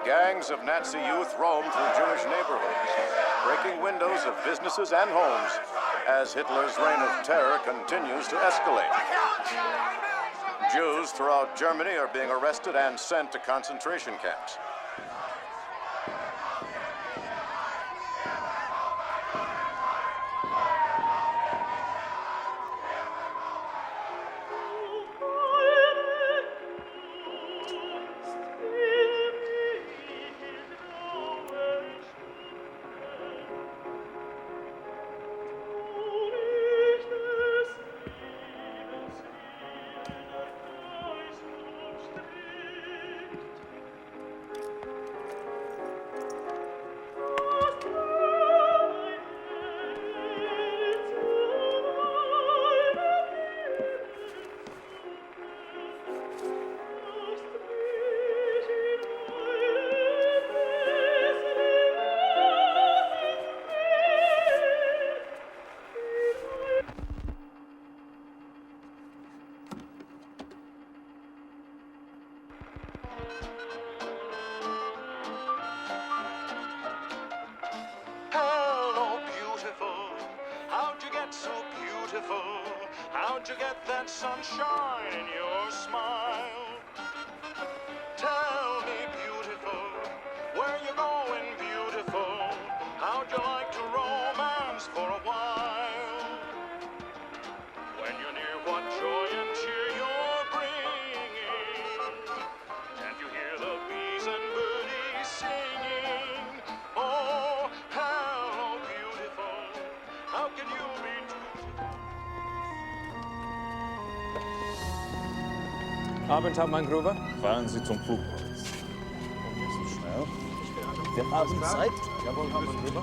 Gangs of Nazi youth roam through Jewish neighborhoods, breaking windows of businesses and homes as Hitler's reign of terror continues to escalate. Jews throughout Germany are being arrested and sent to concentration camps. How'd you get that sunshine in your smile? Tell me, beautiful, where you going, beautiful? How'd you like to romance for a while? When you're near, what joy and cheer you're bringing. Can't you hear the bees and birdies singing? Oh, hello, beautiful, how can you be Abend, Herr Mangrove. Fahren Sie zum Flugplatz. Und nicht so schnell. Wir haben Zeit. Jawohl, Herr Mangrove.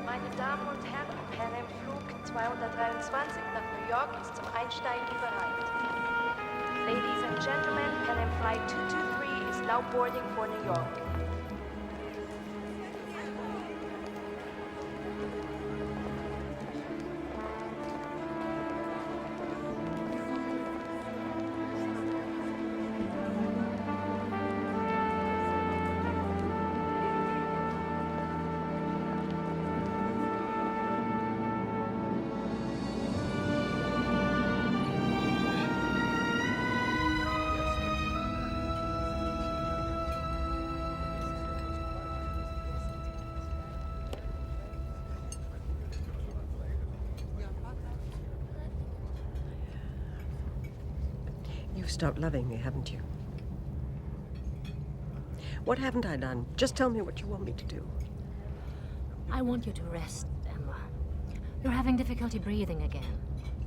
Meine Damen und Herren, Pan Am Flug 223 nach New York ist zum Einsteigen bereit. Ladies and gentlemen, Pan Am Flight 223 is now boarding for New York. You've stopped loving me, haven't you? What haven't I done? Just tell me what you want me to do. I want you to rest, Emma. You're having difficulty breathing again,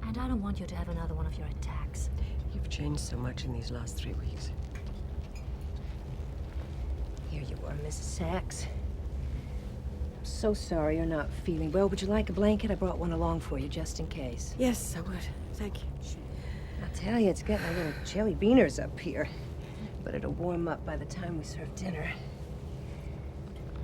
and I don't want you to have another one of your attacks. You've changed so much in these last 3 weeks. Here you are, Mrs. Sachs. I'm so sorry you're not feeling well. Would you like a blanket? I brought one along for you, just in case. Yes, I would. Thank you. I'll tell you, it's getting a little chilly beaners up here. But it'll warm up by the time we serve dinner.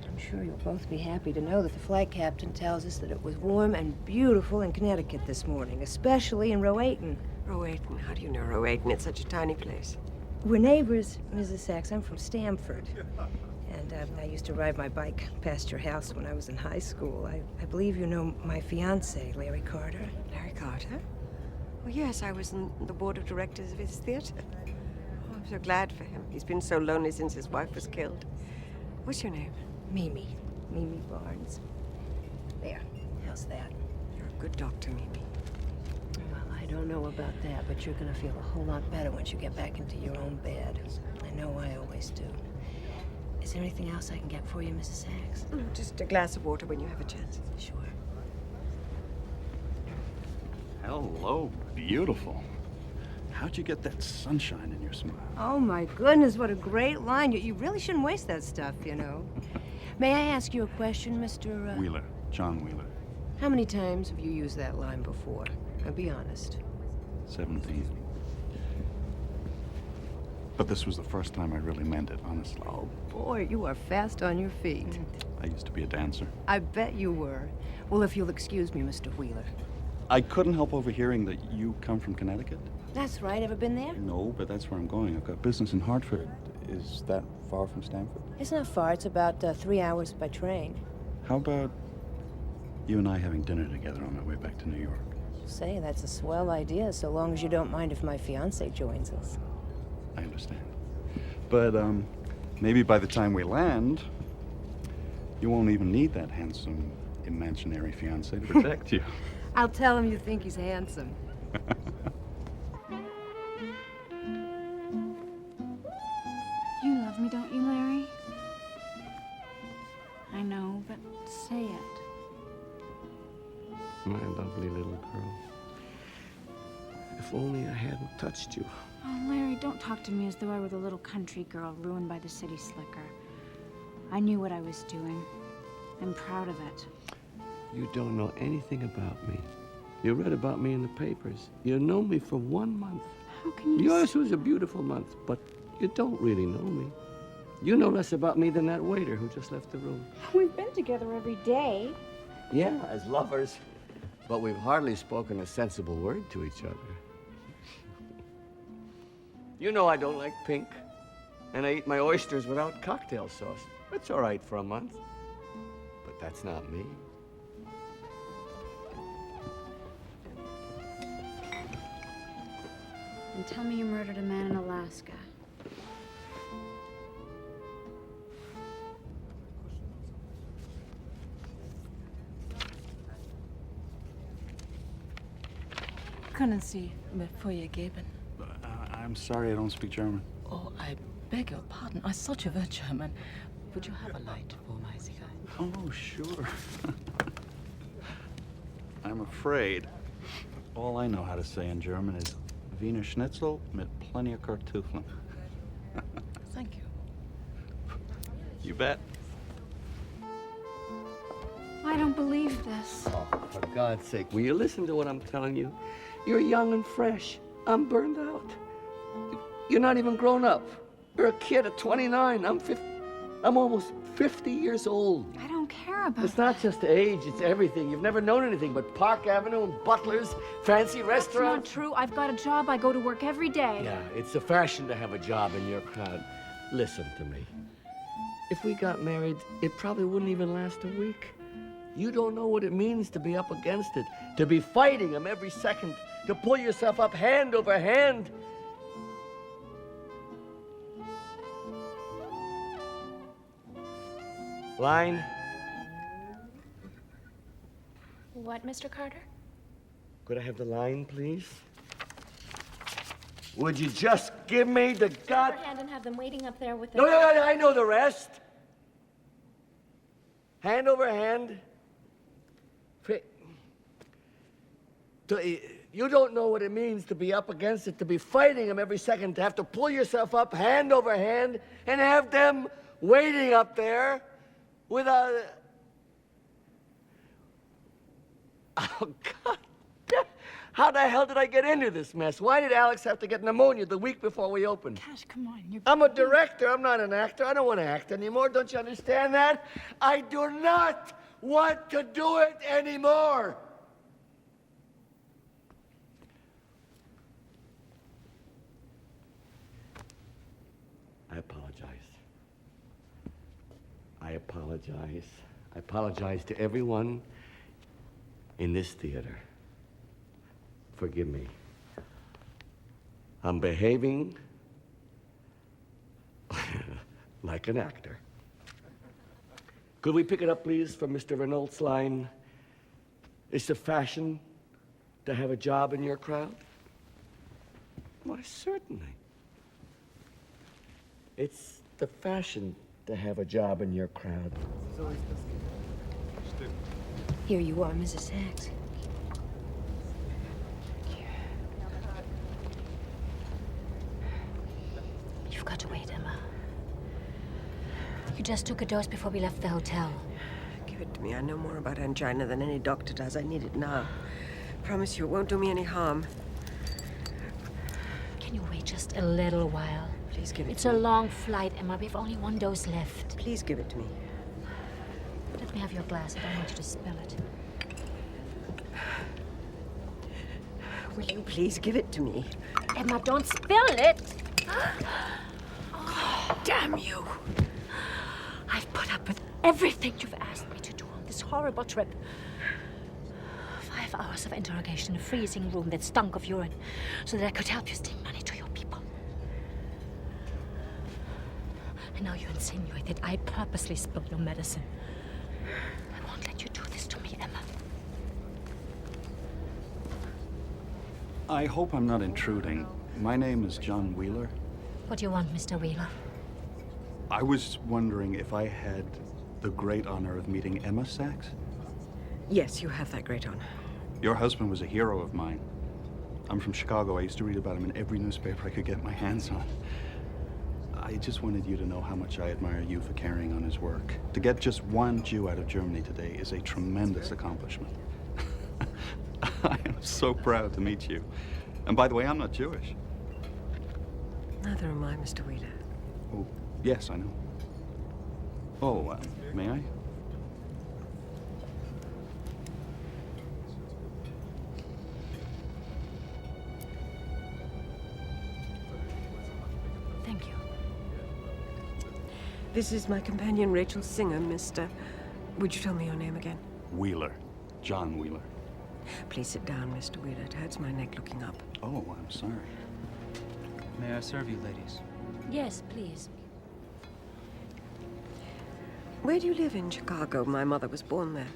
I'm sure you'll both be happy to know that the flight captain tells us that it was warm and beautiful in Connecticut this morning, especially in Rowayton. Rowayton? How do you know Rowayton? It's such a tiny place. We're neighbors, Mrs. Sachs. I'm from Stamford. And I used to ride my bike past your house when I was in high school. I believe you know my fiancé, Larry Carter. Larry Carter? Oh, yes, I was in the board of directors of his theater. Oh, I'm so glad for him. He's been so lonely since his wife was killed. What's your name? Mimi. Mimi Barnes. There. How's that? You're a good doctor, Mimi. Well, I don't know about that, but you're gonna feel a whole lot better once you get back into your own bed. I know I always do. Is there anything else I can get for you, Mrs. Sachs? Just a glass of water when you have a chance. Sure. Hello, beautiful. How'd you get that sunshine in your smile? Oh, my goodness, what a great line. You really shouldn't waste that stuff, you know. May I ask you a question, Mr. Wheeler, John Wheeler. How many times have you used that line before? Now, be honest. 17. But this was the first time I really meant it, honestly. Oh, boy, you are fast on your feet. I used to be a dancer. I bet you were. Well, if you'll excuse me, Mr. Wheeler. I couldn't help overhearing that you come from Connecticut. That's right. Ever been there? No, but that's where I'm going. I've got business in Hartford. Is that far from Stamford? It's not far. It's about 3 hours by train. How about you and I having dinner together on my way back to New York? Say, that's a swell idea, so long as you don't mind if my fiancé joins us. I understand. But, maybe by the time we land, you won't even need that handsome, imaginary fiancé to protect you. I'll tell him you think he's handsome. You love me, don't you, Larry? I know, but say it. My lovely little girl. If only I hadn't touched you. Oh, Larry, don't talk to me as though I were the little country girl ruined by the city slicker. I knew what I was doing. I'm proud of it. You don't know anything about me. You read about me in the papers. You know me for 1 month. How can you? Yours was a beautiful month, but you don't really know me. You know less about me than that waiter who just left the room. We've been together every day. Yeah, as lovers. But we've hardly spoken a sensible word to each other. You know I don't like pink. And I eat my oysters without cocktail sauce. It's all right for a month. But that's not me. And tell me you murdered a man in Alaska. Können Sie mir vorgeben? I'm sorry, I don't speak German. Oh, I beg your pardon. I thought you were German. Would you have a light for my cigarette? Oh, sure. I'm afraid all I know how to say in German is Wiener Schnitzel mit plenty of Kartoffeln. Thank you. You bet. I don't believe this. Oh, for God's sake, will you listen to what I'm telling you? You're young and fresh. I'm burned out. You're not even grown up. You're a kid at 29. I'm almost 50 years old. I don't care about It's not just age, it's everything. You've never known anything but Park Avenue and butlers, fancy That's restaurants. not true. I've got a job. I go to work every day. Yeah, it's a fashion to have a job in your crowd. Listen to me. If we got married, it probably wouldn't even last a week. You don't know what it means to be up against it, to be fighting them every second, to pull yourself up hand over hand. Line. What, Mr. Carter? Could I have the line, please? Would you just give me the god... Hand and have them waiting up there with the... No, I know the rest. Hand over hand. You don't know what it means to be up against it, to be fighting them every second, to have to pull yourself up hand over hand and have them waiting up there with a... Oh, God. How the hell did I get into this mess? Why did Alex have to get pneumonia the week before we opened? Gosh, come on. I'm a director. I'm not an actor. I don't want to act anymore. Don't you understand that? I do not want to do it anymore. I apologize. I apologize. I apologize to everyone in this theater. Forgive me. I'm behaving like an actor. Could we pick it up, please, from Mr. Renault's line? It's the fashion to have a job in your crowd? Why, certainly. It's the fashion to have a job in your crowd. Here you are, Mrs. Sachs. You've got to wait, Emma. You just took a dose before we left the hotel. Give it to me. I know more about angina than any doctor does. I need it now. Promise you, it won't do me any harm. Can you wait just a little while? Please. Please give it It's to a me. long flight, Emma. We have only one dose left. Please give it to me. Let me have your glass. I don't want you to spill it. Will you please give it to me? Emma, don't spill it! Oh, damn you! I've put up with everything you've asked me to do on this horrible trip. 5 hours of interrogation in a freezing room that stunk of urine so that I could help you steal money to your people. And now you insinuate that I purposely spilled your medicine. I won't let you do this to me, Emma. I hope I'm not intruding. My name is John Wheeler. What do you want, Mr. Wheeler? I was wondering if I had the great honor of meeting Emma Sachs. Yes, you have that great honor. Your husband was a hero of mine. I'm from Chicago. I used to read about him in every newspaper I could get my hands on. I just wanted you to know how much I admire you for carrying on his work. To get just one Jew out of Germany today is a tremendous accomplishment. I am so proud to meet you. And by the way, I'm not Jewish. Neither am I, Mr. Wheeler. Oh, yes, I know. Oh, may I? Thank you. This is my companion, Rachel Singer, Mr. Would you tell me your name again? Wheeler. John Wheeler. Please sit down, Mr. Wheeler. It hurts my neck looking up. Oh, I'm sorry. May I serve you, ladies? Yes, please. Where do you live in Chicago? My mother was born there.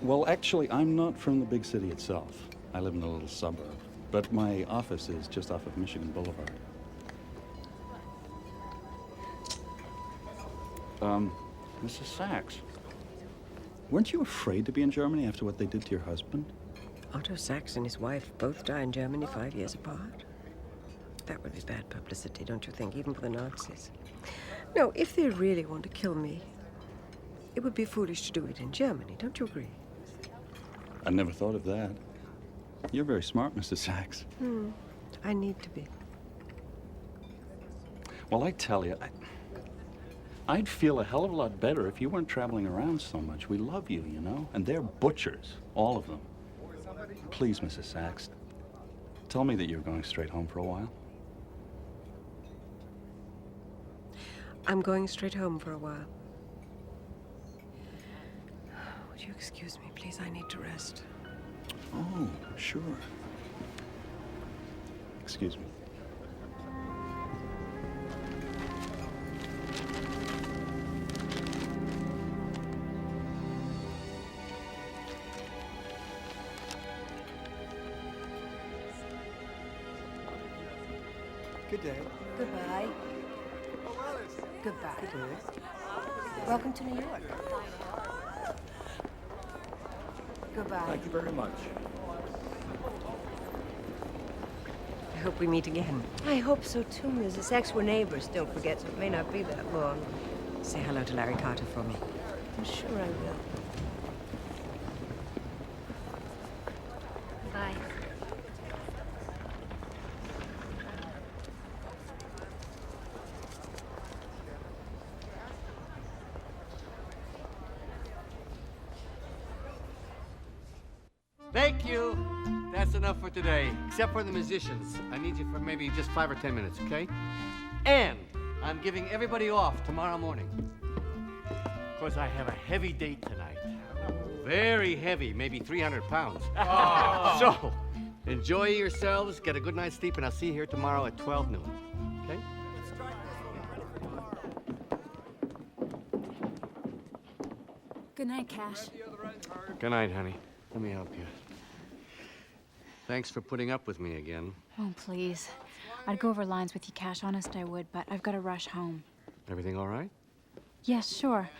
Well, actually, I'm not from the big city itself. I live in a little suburb. But my office is just off of Michigan Boulevard. Mrs. Sachs, weren't you afraid to be in Germany after what they did to your husband? Otto Sachs and his wife both died in Germany 5 years apart. That would be bad publicity, don't you think, even for the Nazis? No, if they really want to kill me, it would be foolish to do it in Germany, don't you agree? I never thought of that. You're very smart, Mrs. Sachs. I need to be. Well, I tell you, I'd feel a hell of a lot better if you weren't traveling around so much. We love you, you know, and they're butchers, all of them. Please, Mrs. Sachs, tell me that you're going straight home for a while. I'm going straight home for a while. Would you excuse me, please? I need to rest. Oh, sure. Excuse me. Good day. Goodbye. Goodbye. Welcome to New York. Goodbye. Thank you very much. I hope we meet again. I hope so too, Mrs. Sachs. We're neighbors, don't forget, so it may not be that long. Say hello to Larry Carter for me. I'm sure I will. Bye. Thank you. That's enough for today, except for the musicians. I need you for maybe just 5 or 10 minutes, okay? And I'm giving everybody off tomorrow morning. Of course, I have a heavy date tonight. Very heavy, maybe 300 pounds. So, enjoy yourselves, get a good night's sleep, and I'll see you here tomorrow at 12 noon, okay? Good night, Cash. Good night, honey. Let me help you. Thanks for putting up with me again. Oh, please. I'd go over lines with you, Cash. Honest, I would, but I've got to rush home. Everything all right? Yes, sure.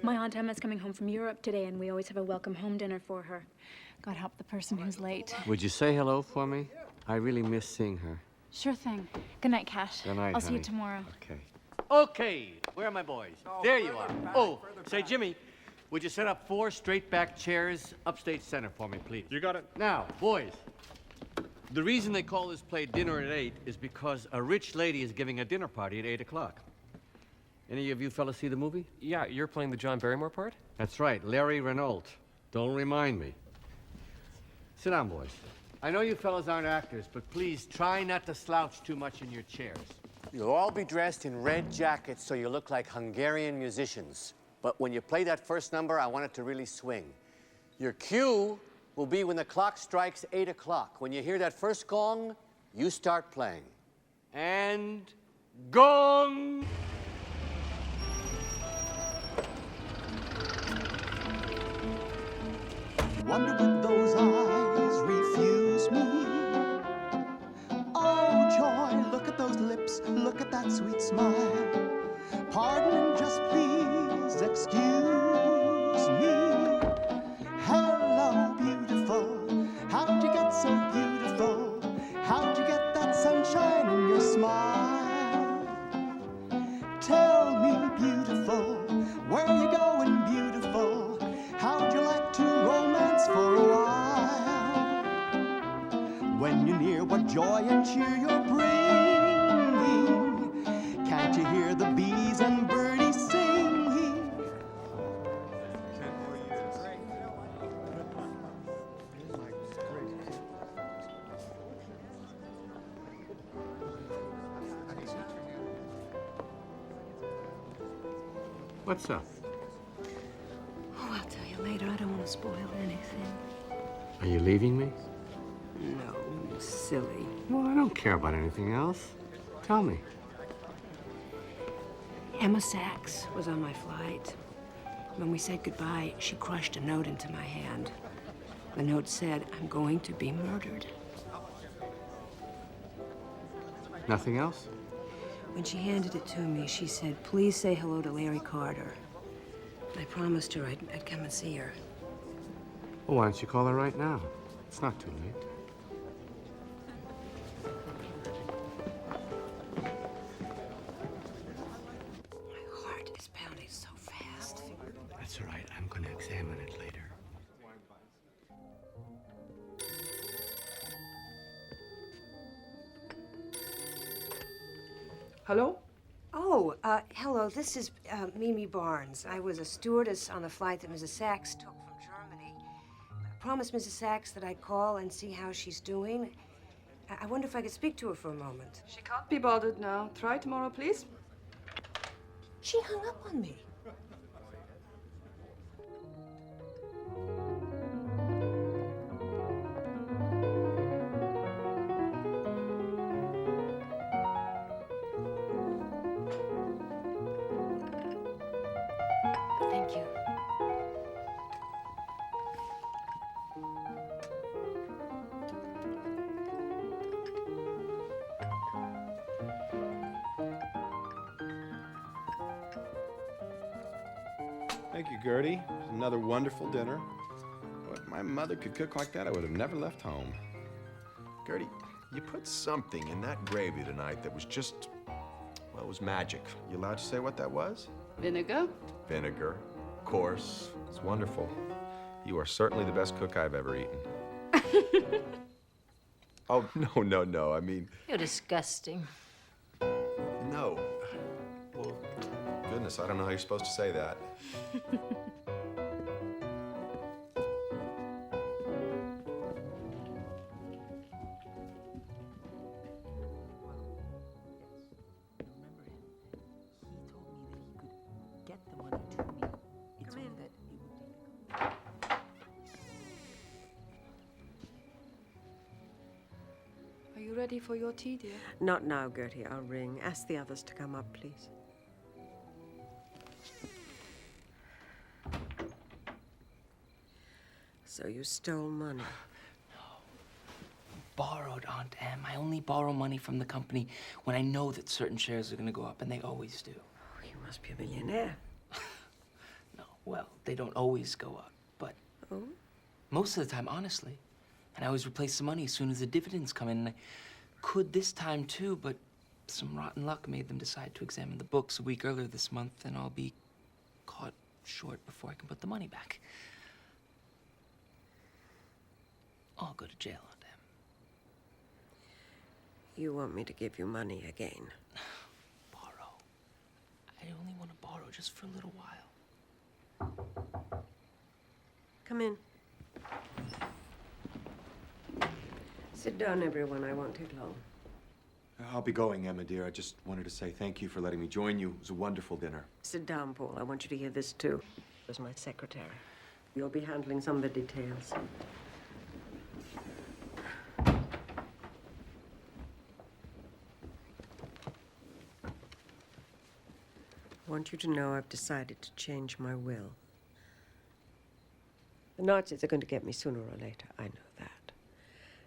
My Aunt Emma's coming home from Europe today, and we always have a welcome home dinner for her. God help the person who's late. Would you say hello for me? I really miss seeing her. Sure thing. Good night, Cash. Good night, I'll see you honey. tomorrow. Okay. Okay, where are my boys? There you are. Oh, say, Jimmy, would you set up 4 straight back chairs upstage center for me, please? You got it. Now, boys, The reason they call this play Dinner at 8 is because a rich lady is giving a dinner party at 8 o'clock. Any of you fellas see the movie? Yeah, you're playing the John Barrymore part? That's right, Larry Renault. Don't remind me. Sit down, boys. I know you fellas aren't actors, but please try not to slouch too much in your chairs. You'll all be dressed in red jackets so you look like Hungarian musicians. But when you play that first number, I want it to really swing. Your cue will be when the clock strikes 8 o'clock. When you hear that first gong, you start playing. And gong! Wonder would those eyes refuse me? Oh, joy, look at those lips, look at that sweet smile. Pardon and just please excuse me. Hello, beautiful, how'd you get so beautiful? How'd you get that sunshine in your smile? Tell me, beautiful, where you going, beautiful? How'd you like to romance for a while? When you're near, what joy and cheer you're bringing. Can't you hear the bees and birdies singing? What's up? Oh, I'll tell you later. I don't want to spoil anything. Are you leaving me? No, you silly. Well, I don't care about anything else. Tell me. Emma Sachs was on my flight. When we said goodbye, she crushed a note into my hand. The note said, "I'm going to be murdered." Nothing else? When she handed it to me, she said, "Please say hello to Larry Carter." I promised her I'd come and see her. Well, why don't you call her right now? It's not too late. My heart is pounding so fast. That's all right. I'm going to examine it later. Hello? Oh, hello. This is Mimi Barnes. I was a stewardess on the flight that Mrs. Sachs took from Germany. I promised Mrs. Sachs that I'd call and see how she's doing. I wonder if I could speak to her for a moment. She can't be bothered now. Try tomorrow, please. She hung up on me. Thank you. Thank you, Gertie. Another wonderful dinner. Well, if my mother could cook like that, I would have never left home. Gertie, you put something in that gravy tonight that was just, well, it was magic. You allowed to say what that was? Vinegar? Vinegar. Of course. It's wonderful. You are certainly the best cook I've ever eaten. Oh, no. I mean, You're disgusting. no. Well, goodness, I don't know how you're supposed to say that. Are you ready for your tea, dear? Not now, Gertie. I'll ring. Ask the others to come up, please. So you stole money? Borrowed, Aunt Em. I only borrow money from the company when I know that certain shares are going to go up, and they always do. Oh, you must be a millionaire. No, well, they don't always go up, but Oh? most of the time, honestly. And I always replace the money as soon as the dividends come in. And I could this time, too, but some rotten luck made them decide to examine the books a week earlier this month, and I'll be caught short before I can put the money back. I'll go to jail, Aunt Em. You want me to give you money again? Borrow. I only want to borrow just for a little while. Come in. Sit down, everyone. I won't take long. I'll be going, Emma, dear. I just wanted to say thank you for letting me join you. It was a wonderful dinner. Sit down, Paul. I want you to hear this, too. As my secretary. You'll be handling some of the details. I want you to know I've decided to change my will. The Nazis are going to get me sooner or later. I know that.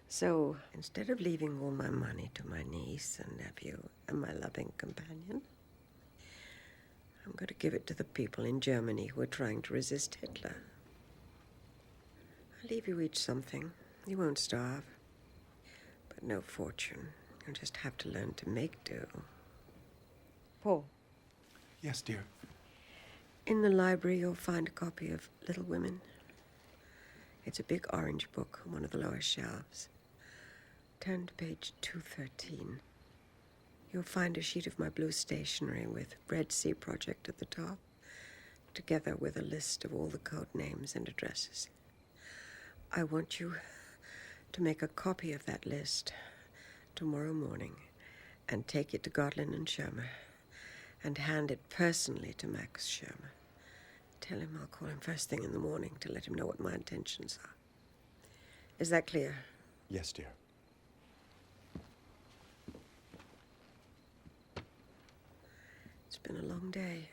So, instead of leaving all my money to my niece and nephew and my loving companion, I'm going to give it to the people in Germany who are trying to resist Hitler. I'll leave you each something. You won't starve. But no fortune. You'll just have to learn to make do. Paul. Yes, dear. In the library, you'll find a copy of Little Women. It's a big orange book on one of the lower shelves. Turn to page 213. You'll find a sheet of my blue stationery with Red Sea Project at the top, together with a list of all the code names and addresses. I want you to make a copy of that list tomorrow morning and take it to Godlin and Schirmer and hand it personally to Max Schirmer. Tell him I'll call him first thing in the morning to let him know what my intentions are. Is that clear? Yes, dear. It's been a long day.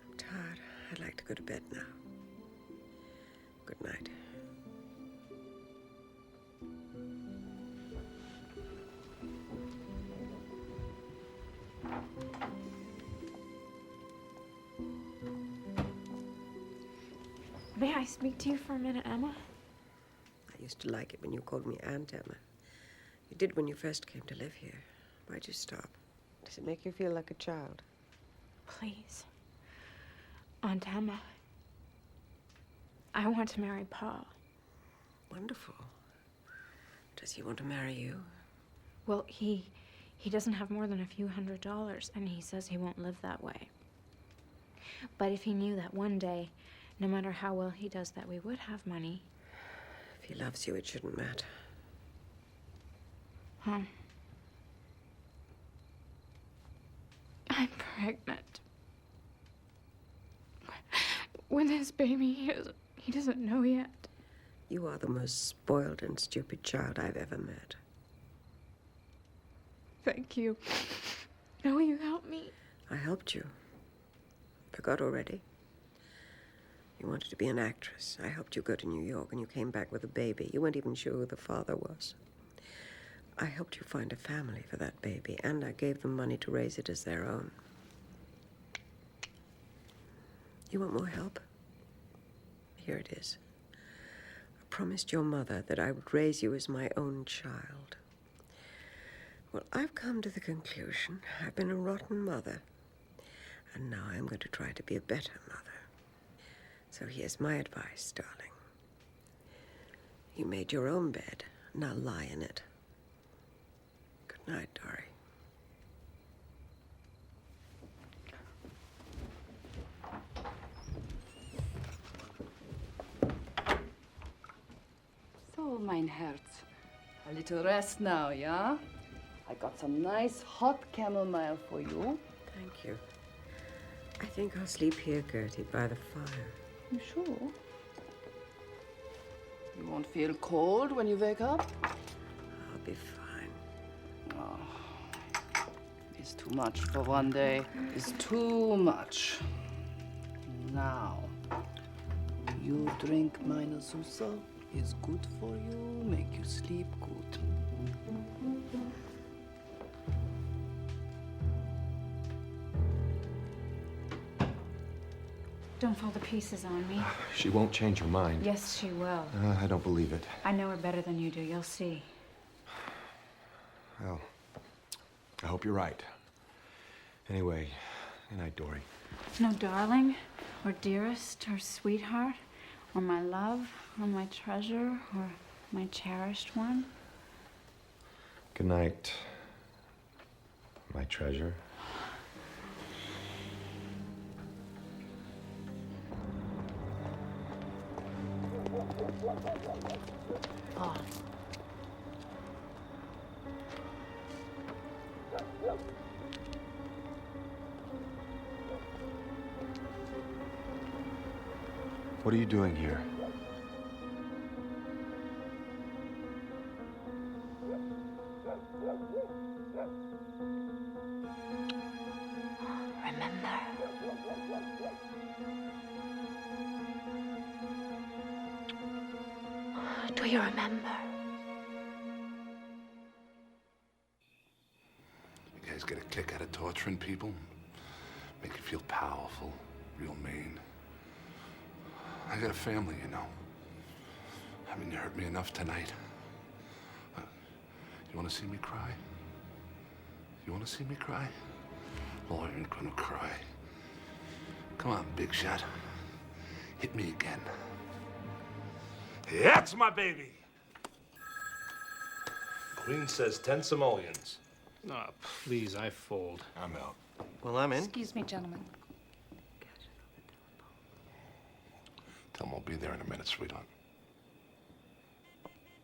I'm tired. I'd like to go to bed now. Good night. May I speak to you for a minute, Emma? I used to like it when you called me Aunt Emma. You did when you first came to live here. Why'd you stop? Does it make you feel like a child? Please. Aunt Emma. I want to marry Paul. Wonderful. Does he want to marry you? Well, he doesn't have more than a few $100s, and he says he won't live that way. But if he knew that one day, no matter how well he does that, we would have money. If he loves you, it shouldn't matter. Huh? I'm pregnant. With his baby, he doesn't know yet. You are the most spoiled and stupid child I've ever met. Thank you. Now will you help me? I helped you. Forgot already? You wanted to be an actress. I helped you go to New York, and you came back with a baby. You weren't even sure who the father was. I helped you find a family for that baby, and I gave them money to raise it as their own. You want more help? Here it is. I promised your mother that I would raise you as my own child. Well, I've come to the conclusion I've been a rotten mother, and now I'm going to try to be a better mother. So here's my advice, darling. You made your own bed. Now lie in it. Good night, Dory. So, mein Herz, a little rest now, yeah? I got some nice hot chamomile for you. Thank you. I think I'll sleep here, Gertie, by the fire. You sure? You won't feel cold when you wake up? I'll be fine. Oh, it's too much for one day. It's too much. Now, you drink meine Susa. It's good for you, make you sleep good. Don't fold the pieces on me. She won't change her mind. Yes, she will. I don't believe it. I know her better than you do. You'll see. Well, I hope you're right. Anyway, good night, Dory. No darling, or dearest, or sweetheart, or my love, or my treasure, or my cherished one. Good night, my treasure. Oh. What are you doing here? Remember. Do you remember? You guys get a kick out of torturing people? Make you feel powerful, real mean. I got a family, you know. I mean, you hurt me enough tonight. You want to see me cry? You want to see me cry? Oh, I ain't gonna cry. Come on, big shot. Hit me again. That's my baby! Queen says 10 simoleons. Oh, please, I fold. I'm out. Well, I'm in. Excuse me, gentlemen. Tell him I'll be there in a minute, sweetheart.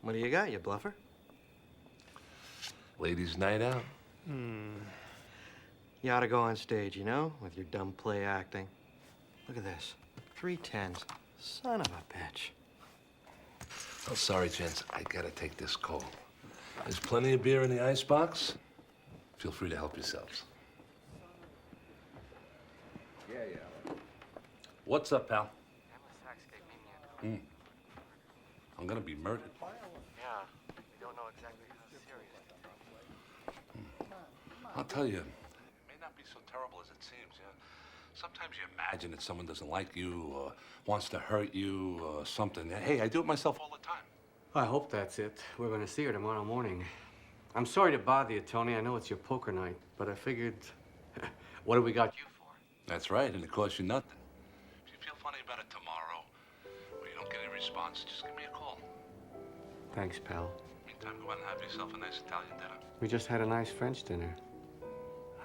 What do you got, you bluffer? Ladies' night out. You ought to go on stage, you know, with your dumb play acting. Look at this. 3 10s. Son of a bitch. Oh, sorry, gents. I gotta take this call. There's plenty of beer in the icebox. Feel free to help yourselves. Yeah. What's up, pal? Emma Sachs gave me a I'm gonna be murdered. Yeah, we don't know exactly how serious. I'll tell you, it may not be so terrible as it seems, yeah? Sometimes you imagine that someone doesn't like you or wants to hurt you or something. Hey, I do it myself all the time. I hope that's it. We're going to see her tomorrow morning. I'm sorry to bother you, Tony. I know it's your poker night, but I figured, what have we got you for? That's right, and it costs you nothing. If you feel funny about it tomorrow, or you don't get any response, just give me a call. Thanks, pal. Meantime, go out and have yourself a nice Italian dinner. We just had a nice French dinner.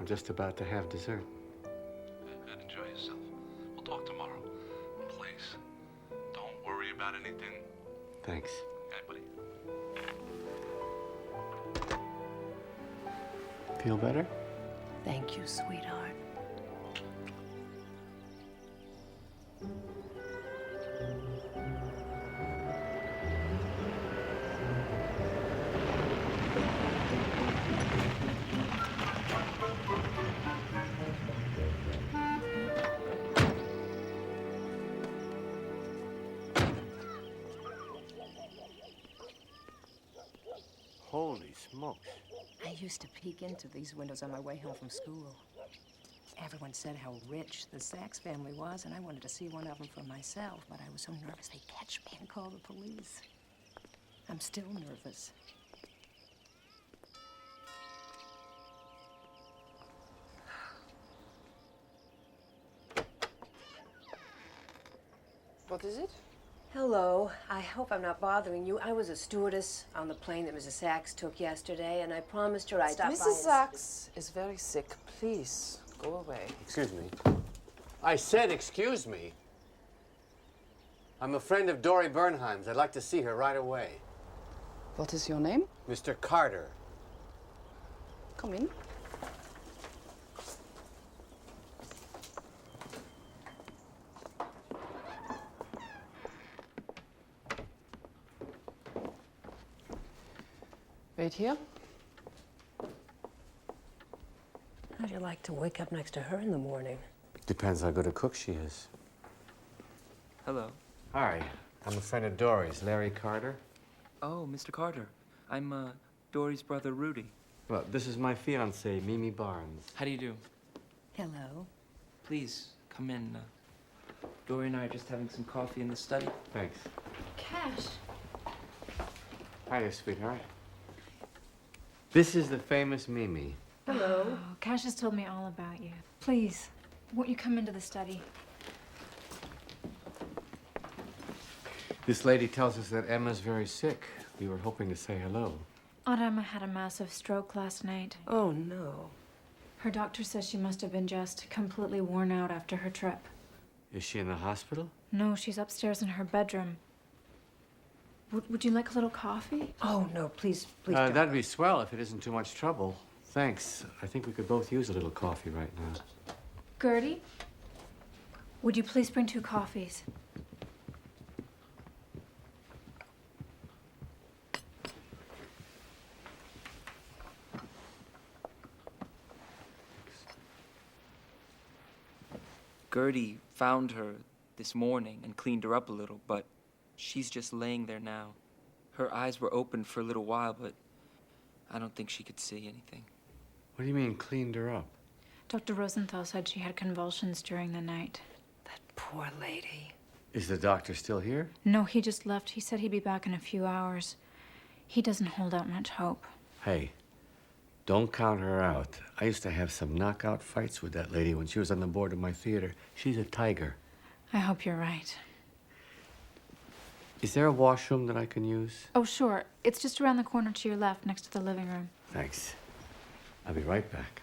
I'm just about to have dessert. Good, enjoy yourself. We'll talk tomorrow. Please, don't worry about anything. Thanks. Okay, buddy. Feel better? Thank you, sweetheart. Holy smokes. I used to peek into these windows on my way home from school. Everyone said how rich the Sachs family was, and I wanted to see one of them for myself, but I was so nervous they'd catch me and call the police. I'm still nervous. What is it? Hello. I hope I'm not bothering you. I was a stewardess on the plane that Mrs. Sachs took yesterday, and I promised her I'd stop by. Mrs. Sachs is very sick. Please, go away. Excuse me. I said excuse me. I'm a friend of Dory Bernheim's. I'd like to see her right away. What is your name? Mr. Carter. Come in. Wait here. How'd you like to wake up next to her in the morning? Depends how good a cook she is. Hello. Hi. I'm a friend of Dory's, Larry Carter. Oh, Mr. Carter. I'm, Dory's brother, Rudy. Well, this is my fiancée, Mimi Barnes. How do you do? Hello. Please, come in. Dory and I are just having some coffee in the study. Thanks. Cash. Hiya, sweetheart. This is the famous Mimi. Hello. Oh, Cash has told me all about you. Please, won't you come into the study? This lady tells us that Emma's very sick. We were hoping to say hello. Aunt Emma had a massive stroke last night. Oh, no. Her doctor says she must have been just completely worn out after her trip. Is she in the hospital? No, she's upstairs in her bedroom. Would you like a little coffee? Oh, no, please don't. That'd be swell if it isn't too much trouble. Thanks. I think we could both use a little coffee right now. Gertie, would you please bring 2 coffees? Gertie found her this morning and cleaned her up a little, but she's just laying there now. Her eyes were open for a little while, but I don't think she could see anything. What do you mean, cleaned her up? Dr. Rosenthal said she had convulsions during the night. Poor lady. Is the doctor still here? No, he just left. He said he'd be back in a few hours. He doesn't hold out much hope. Hey, don't count her out. I used to have some knockout fights with that lady when she was on the board of my theater. She's a tiger. I hope you're right. Is there a washroom that I can use? Oh, sure. It's just around the corner to your left, next to the living room. Thanks. I'll be right back.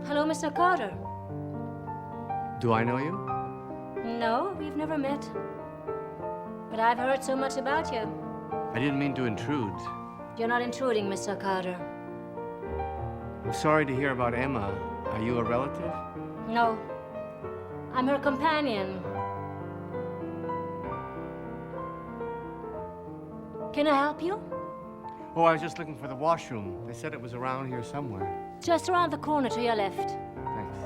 Hello, Mr. Carter. Do I know you? No, we've never met. But I've heard so much about you. I didn't mean to intrude. You're not intruding, Mr. Carter. I'm sorry to hear about Emma. Are you a relative? No. I'm her companion. Can I help you? Oh, I was just looking for the washroom. They said it was around here somewhere. Just around the corner to your left. Thanks.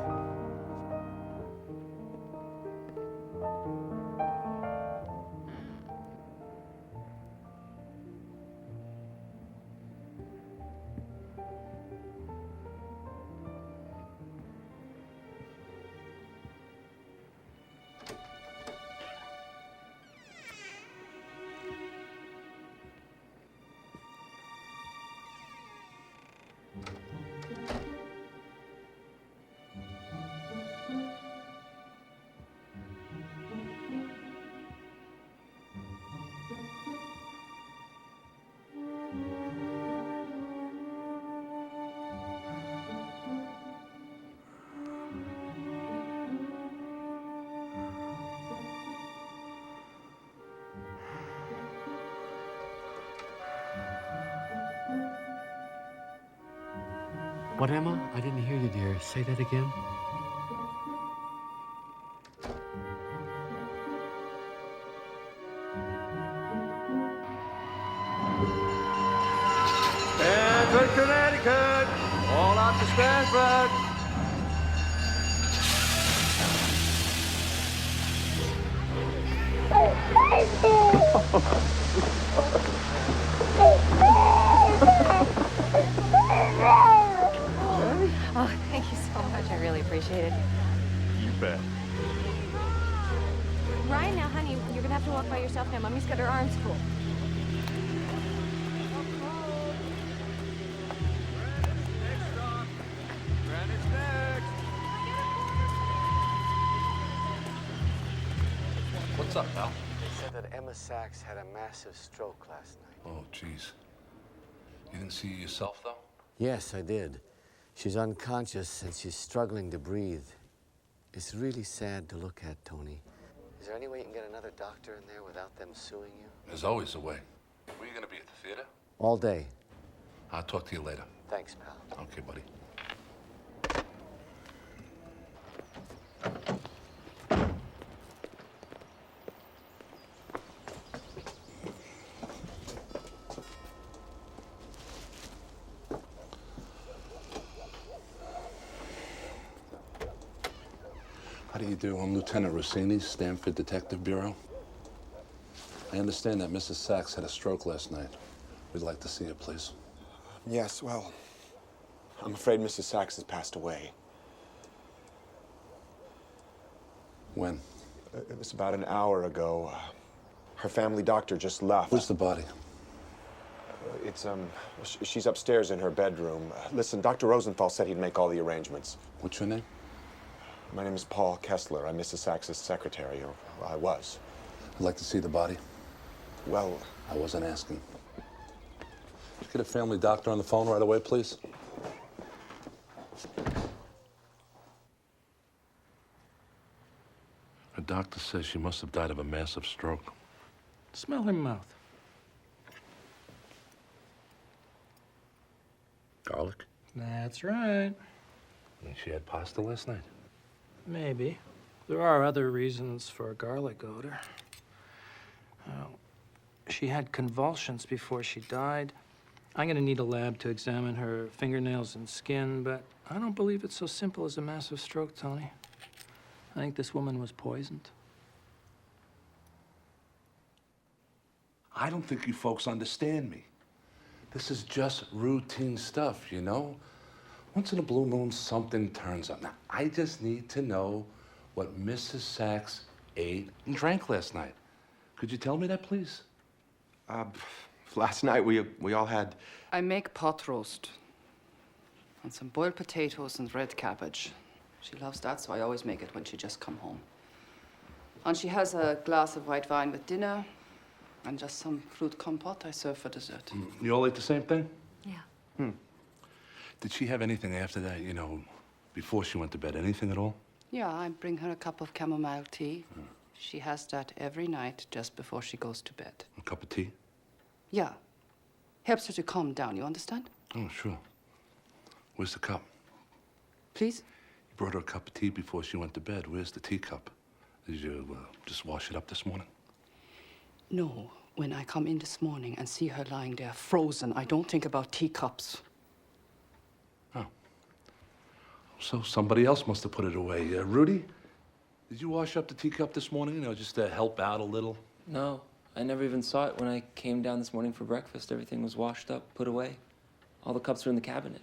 What, Emma? I didn't hear you, dear. Say that again. Stanford, Connecticut. All out to Stanford. Oh, thank you so much. I really appreciate it. You bet. Ryan, now, honey, you're gonna have to walk by yourself now. Mommy's got her arms full. What's up, pal? They said that Emma Sachs had a massive stroke last night. Oh, jeez. You didn't see yourself, though? Yes, I did. She's unconscious and she's struggling to breathe. It's really sad to look at, Tony. Is there any way you can get another doctor in there without them suing you? There's always a way. Were you gonna be at the theater? All day. I'll talk to you later. Thanks, pal. Okay, buddy. How do you do? I'm Lieutenant Rossini, Stanford Detective Bureau. I understand that Mrs. Sachs had a stroke last night. We'd like to see her, please. Yes, well, I'm afraid Mrs. Sachs has passed away. When? It was about an hour ago. Her family doctor just left. Where's the body? She's upstairs in her bedroom. Listen, Dr. Rosenthal said he'd make all the arrangements. What's your name? My name is Paul Kessler. I'm Mrs. Sachs's secretary, or I was. I'd like to see the body. Well, I wasn't asking. Get a family doctor on the phone right away, please. Her doctor says she must have died of a massive stroke. Smell her mouth. Garlic? That's right. And she had pasta last night? Maybe. There are other reasons for a garlic odor. She had convulsions before she died. I'm gonna need a lab to examine her fingernails and skin, but I don't believe it's so simple as a massive stroke, Tony. I think this woman was poisoned. I don't think you folks understand me. This is just routine stuff, you know? Once in a blue moon, something turns up. Now, I just need to know what Mrs. Sachs ate and drank last night. Could you tell me that, please? Last night we all had... I make pot roast and some boiled potatoes and red cabbage. She loves that, so I always make it when she just come home. And she has a glass of white wine with dinner and just some fruit compote I serve for dessert. You all ate the same thing? Yeah. Did she have anything after that, you know, before she went to bed? Anything at all? Yeah, I bring her a cup of chamomile tea. She has that every night just before she goes to bed. A cup of tea? Yeah. Helps her to calm down, you understand? Oh, sure. Where's the cup? Please? You brought her a cup of tea before she went to bed. Where's the teacup? Did you just wash it up this morning? No. When I come in this morning and see her lying there frozen, I don't think about teacups. Oh. So somebody else must have put it away. Rudy, did you wash up the teacup this morning, you know, just to help out a little? No, I never even saw it when I came down this morning for breakfast. Everything was washed up, put away. All the cups are in the cabinet.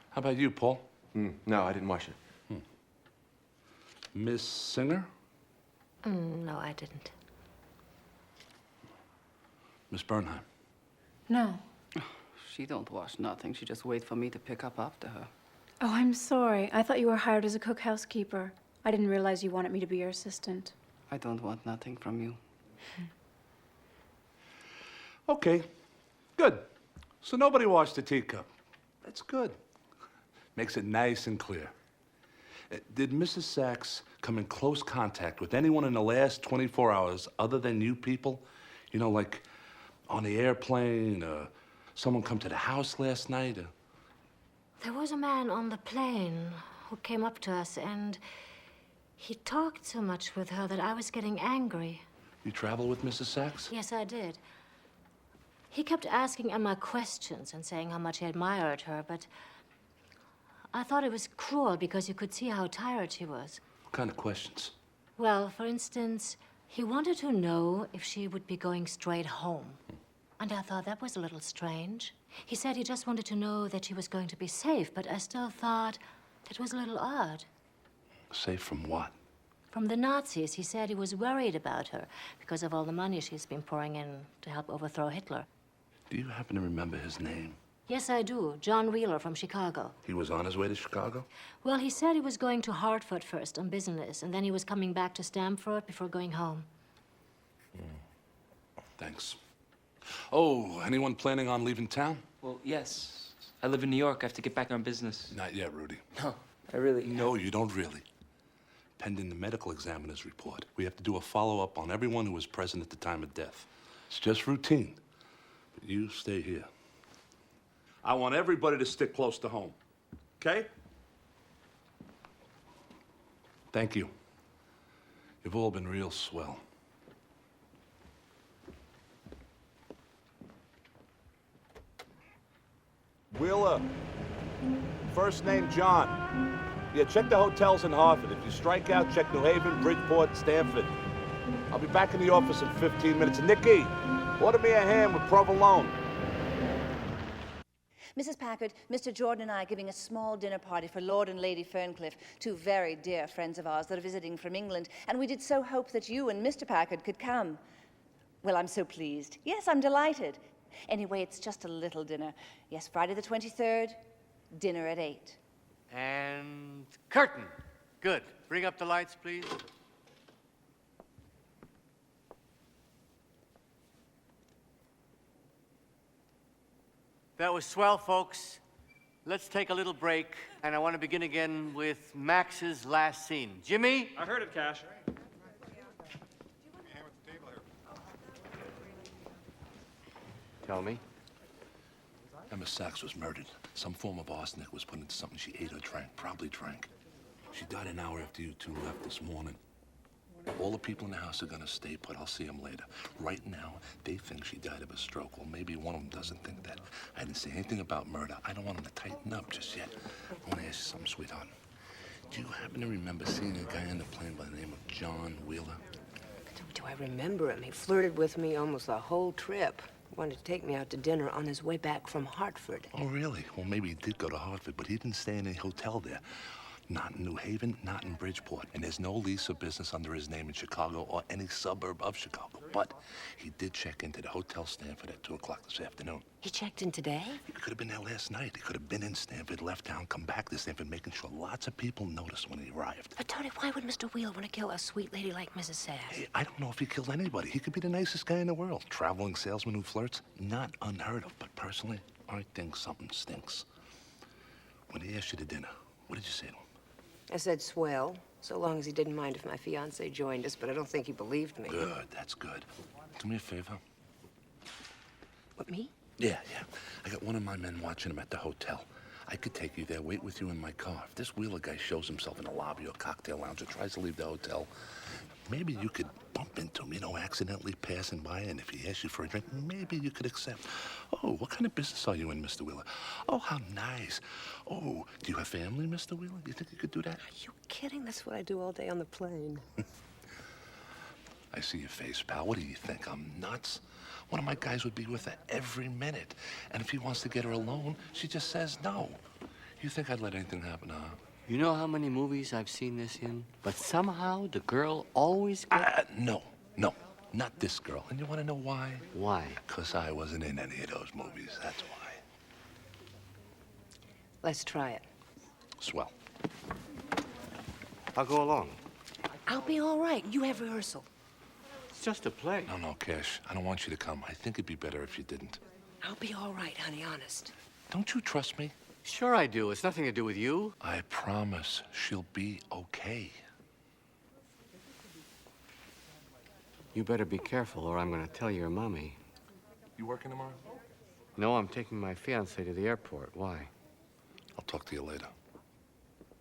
How about you, Paul? No, I didn't wash it. Miss Singer? No, I didn't. Miss Bernheim? No. She don't wash nothing. She just wait for me to pick up after her. Oh, I'm sorry. I thought you were hired as a cook housekeeper. I didn't realize you wanted me to be your assistant. I don't want nothing from you. Okay, good. So nobody washed the teacup. That's good. Makes it nice and clear. Did Mrs. Sachs come in close contact with anyone in the last 24 hours other than you people? You know, like on the airplane, someone come to the house last night? There was a man on the plane who came up to us, and he talked so much with her that I was getting angry. You travel with Mrs. Sachs? Yes, I did. He kept asking Emma questions and saying how much he admired her, but I thought it was cruel because you could see how tired she was. What kind of questions? Well, for instance, he wanted to know if she would be going straight home. And I thought that was a little strange. He said he just wanted to know that she was going to be safe, but I still thought that was a little odd. Safe from what? From the Nazis. He said he was worried about her because of all the money she's been pouring in to help overthrow Hitler. Do you happen to remember his name? Yes, I do. John Wheeler from Chicago. He was on his way to Chicago? Well, he said he was going to Hartford first on business, and then he was coming back to Stamford before going home. Thanks. Oh, anyone planning on leaving town? Well, yes. I live in New York. I have to get back on business. Not yet, Rudy. No, I really... No, you don't really. Pending the medical examiner's report, we have to do a follow-up on everyone who was present at the time of death. It's just routine. But you stay here. I want everybody to stick close to home. Okay? Thank you. You've all been real swell. Wheeler. First name John. Yeah, check the hotels in Hartford. If you strike out, check New Haven, Bridgeport, Stanford. I'll be back in the office in 15 minutes. Nikki, order me a ham with provolone. Mrs. Packard, Mr. Jordan and I are giving a small dinner party for Lord and Lady Ferncliff, two very dear friends of ours that are visiting from England, and we did so hope that you and Mr. Packard could come. Well, I'm so pleased. Yes, I'm delighted. Anyway, it's just a little dinner. Yes, Friday the 23rd, dinner at 8. And curtain. Good. Bring up the lights, please. That was swell, folks. Let's take a little break, and I want to begin again with Max's last scene. Jimmy? I heard it, Cash. Tell me. Emma Sachs was murdered. Some form of arsenic was put into something she ate or drank, probably drank. She died an hour after you two left this morning. All the people in the house are gonna stay put. I'll see them later. Right now, they think she died of a stroke. Well, maybe one of them doesn't think that. I didn't say anything about murder. I don't want them to tighten up just yet. I want to ask you something, sweetheart. Do you happen to remember seeing a guy on the plane by the name of John Wheeler? Do I remember him? He flirted with me almost the whole trip. Wanted to take me out to dinner on his way back from Hartford. Oh, really? Well, maybe he did go to Hartford, but he didn't stay in any hotel there. Not in New Haven, not in Bridgeport. And there's no lease or business under his name in Chicago or any suburb of Chicago. But he did check into the Hotel Stanford at 2 o'clock this afternoon. He checked in today? He could have been there last night. He could have been in Stanford, left town, come back to Stanford, making sure lots of people noticed when he arrived. But, Tony, why would Mr. Wheeler want to kill a sweet lady like Mrs. Sachs? Hey, I don't know if he killed anybody. He could be the nicest guy in the world. Traveling salesman who flirts, not unheard of. But personally, I think something stinks. When he asked you to dinner, what did you say to him? I said swell, so long as he didn't mind if my fiancé joined us, but I don't think he believed me. Good, that's good. Do me a favor. What, me? Yeah. I got one of my men watching him at the hotel. I could take you there, wait with you in my car. If this Wheeler guy shows himself in the lobby or cocktail lounge or tries to leave the hotel, maybe you could bump into him, accidentally passing by, and if he asks you for a drink, maybe you could accept. Oh, what kind of business are you in, Mr. Wheeler? Oh, how nice. Oh, do you have family, Mr. Wheeler? Do you think you could do that? Are you kidding? That's what I do all day on the plane. I see your face, pal. What do you think? I'm nuts? One of my guys would be with her every minute. And if he wants to get her alone, she just says no. You think I'd let anything happen to her? You know how many movies I've seen this in? But somehow the girl always gets... No, not this girl. And you want to know why? Why? Because I wasn't in any of those movies, that's why. Let's try it. Swell. I'll go along. I'll be all right. You have rehearsal. It's just a play. No, Cash. I don't want you to come. I think it'd be better if you didn't. I'll be all right, honey, honest. Don't you trust me? Sure I do. It's nothing to do with you. I promise she'll be okay. You better be careful, or I'm going to tell your mommy. You working tomorrow? No, I'm taking my fiancée to the airport. Why? I'll talk to you later.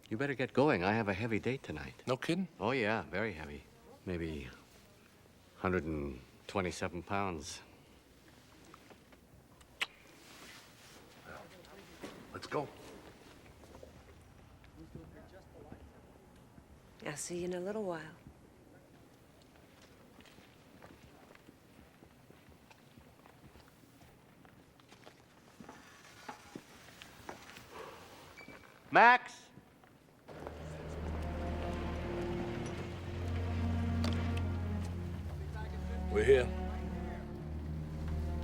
You better get going. I have a heavy date tonight. No kidding? Oh, yeah, very heavy. Maybe 127 pounds. Let's go. I'll see you in a little while. Max? We're here.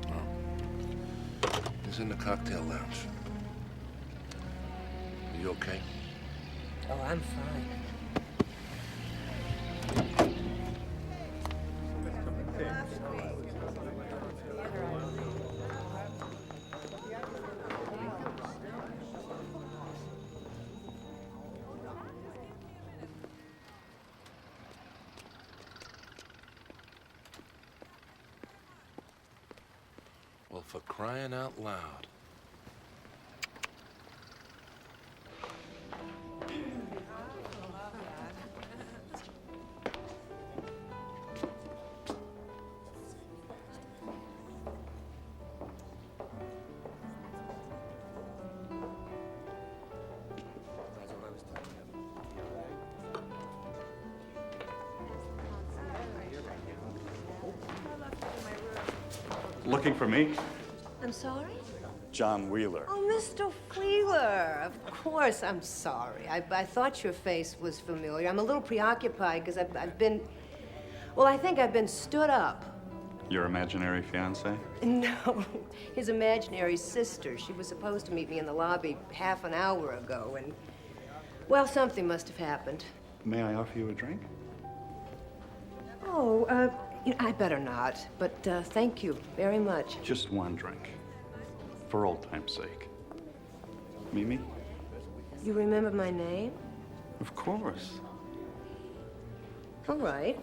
Oh. He's in the cocktail lounge. Are you okay? Oh, I'm fine. Well, for crying out loud. Looking for me? I'm sorry? John Wheeler. Oh, Mr. Wheeler. Of course, I'm sorry. I thought your face was familiar. I'm a little preoccupied because I've been... Well, I think I've been stood up. Your imaginary fiancé? No, his imaginary sister. She was supposed to meet me in the lobby half an hour ago, and... Well, something must have happened. May I offer you a drink? Oh, I better not, but thank you very much. Just one drink. For old time's sake. Mimi? You remember my name? Of course. All right.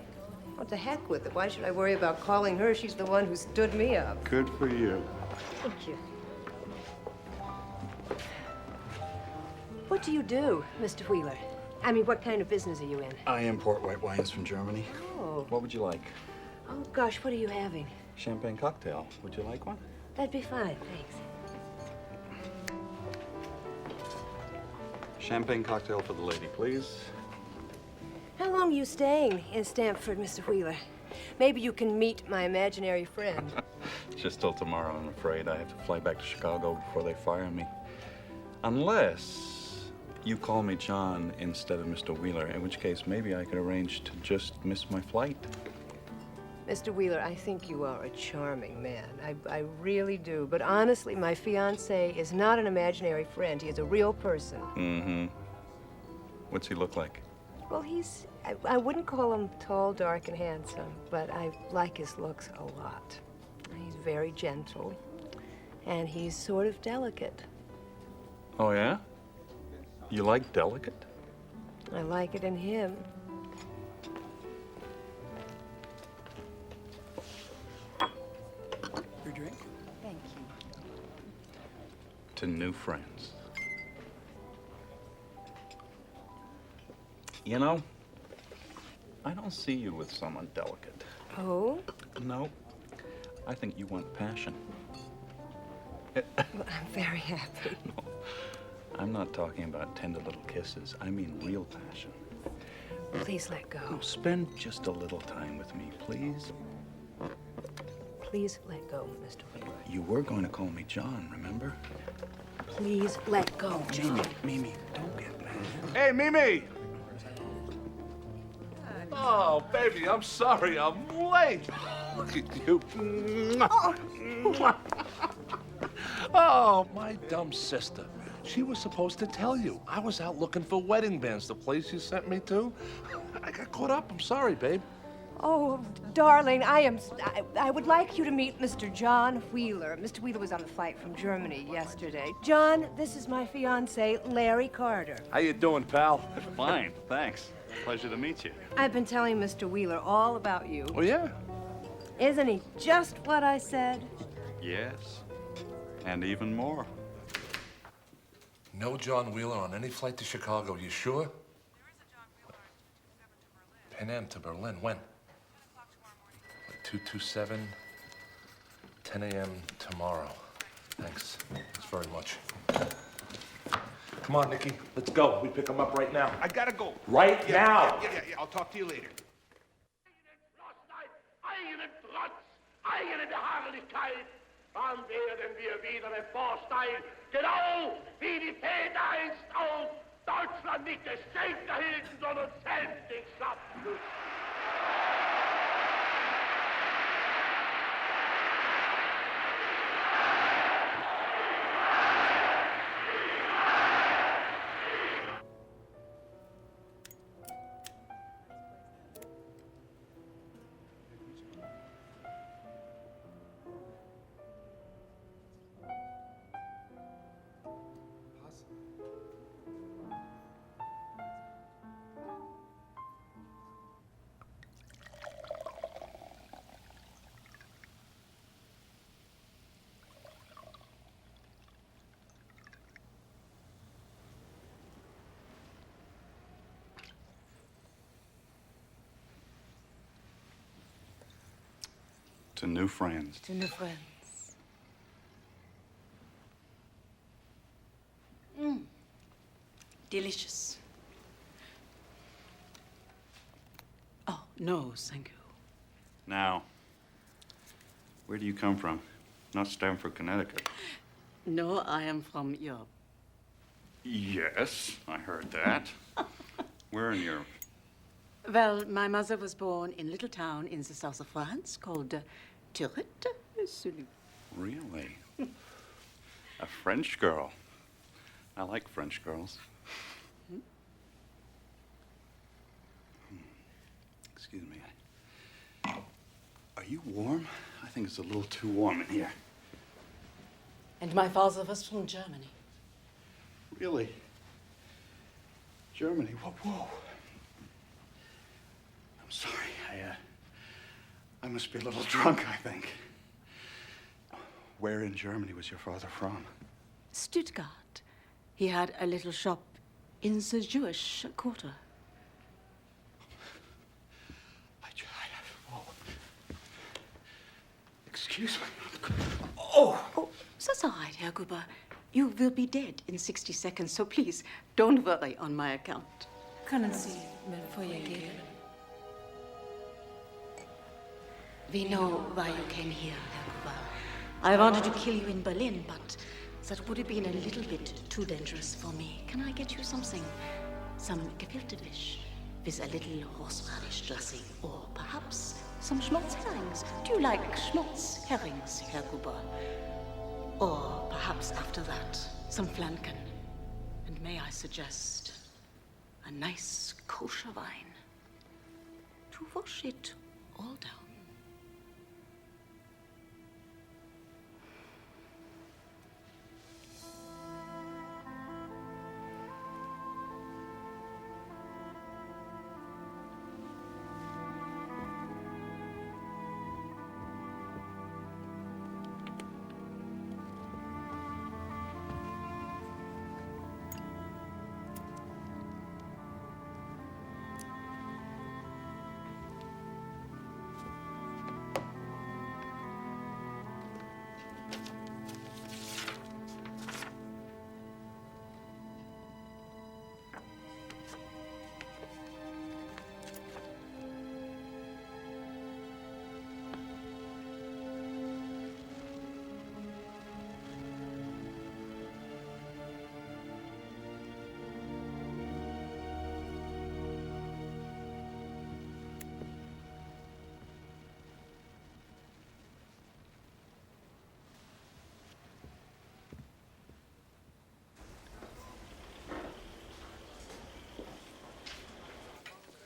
What the heck with it? Why should I worry about calling her? She's the one who stood me up. Good for you. Thank you. What do you do, Mr. Wheeler? I mean, what kind of business are you in? I import white wines from Germany. Oh. What would you like? Oh, gosh, what are you having? Champagne cocktail. Would you like one? That'd be fine, thanks. Champagne cocktail for the lady, please. How long are you staying in Stamford, Mr. Wheeler? Maybe you can meet my imaginary friend. Just till tomorrow, I'm afraid. I have to fly back to Chicago before they fire me. Unless you call me John instead of Mr. Wheeler, in which case maybe I could arrange to just miss my flight. Mr. Wheeler, I think you are a charming man. I really do. But honestly, my fiancé is not an imaginary friend. He is a real person. Mm-hmm. What's he look like? Well, I wouldn't call him tall, dark, and handsome, but I like his looks a lot. He's very gentle, and he's sort of delicate. Oh, yeah? You like delicate? I like it in him. Your drink? Thank you. To new friends. You know, I don't see you with someone delicate. Oh? No, I think you want passion. Well, I'm very happy. No, I'm not talking about tender little kisses. I mean real passion. Please let go. Oh, spend just a little time with me, please. Please let go, Mr. Wheeler. You were going to call me John, remember? Please let go, John. Mimi, don't get mad. Hey, Mimi! Oh, baby, I'm sorry I'm late. Look at you. Oh, my dumb sister. She was supposed to tell you. I was out looking for wedding bands, the place you sent me to. I got caught up. I'm sorry, babe. Oh, darling, I would like you to meet Mr. John Wheeler. Mr. Wheeler was on the flight from Germany yesterday. John, this is my fiancé, Larry Carter. How you doing, pal? Fine, thanks. Pleasure to meet you. I've been telling Mr. Wheeler all about you. Oh, yeah? Isn't he just what I said? Yes, and even more. No John Wheeler on any flight to Chicago, you sure? There is a John Wheeler on Pan Am to Berlin, when? 227, 10 a.m. tomorrow. Thanks. Thanks very much. Come on, Nicky. Let's go. We pick him up right now. I gotta go. Right now. Yeah. I'll talk to you later. Eigenen Trotz, eigene Beharrlichkeit, wann werden wir wieder hervorsteigen, genau wie die Väter einst auch Deutschland nicht des Schenker hielten, sondern selbst den Schatten. To new friends. To new friends. Delicious. Oh, no, thank you. Now, where do you come from? not Stamford, Connecticut. No, I am from Europe. Yes, I heard that. Where in Europe? Well, my mother was born in a little town in the south of France called Tirette. Really? A French girl. I like French girls. Excuse me. Are you warm? I think it's a little too warm in here. And my father was from Germany. Really? Germany? Whoa. I'm sorry. I must be a little drunk, I think. Where in Germany was your father from? Stuttgart. He had a little shop in the Jewish quarter. Excuse me. Oh, that's all right, Herr Gruber. You will be dead in 60 seconds, so please, don't worry on my account. Können Sie mir Feuer geben? We know why you came here, Herr Gruber. I wanted to kill you in Berlin, but that would have been a little bit too dangerous for me. Can I get you something? Some gefilte fish with a little horseradish dressing, or perhaps some schmotzherrings. Do you like schmotzherrings, Herr Gruber? Or perhaps after that, some flanken. And may I suggest a nice kosher wine to wash it all down.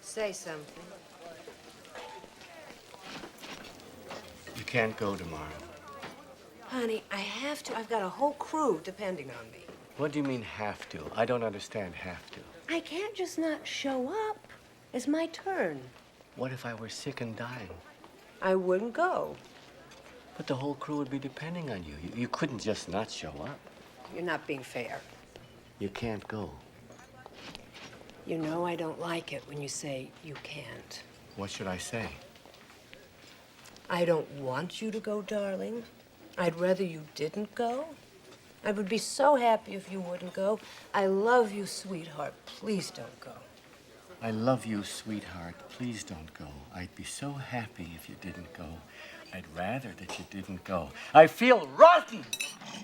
Say something. You can't go tomorrow. Honey, I have to. I've got a whole crew depending on me. What do you mean have to? I don't understand have to. I can't just not show up. It's my turn. What if I were sick and dying? I wouldn't go. But the whole crew would be depending on you. You couldn't just not show up. You're not being fair. You can't go. You know I don't like it when you say you can't. What should I say? I don't want you to go, darling. I'd rather you didn't go. I would be so happy if you wouldn't go. I love you, sweetheart. Please don't go. I love you, sweetheart. Please don't go. I'd be so happy if you didn't go. I'd rather that you didn't go. I feel rotten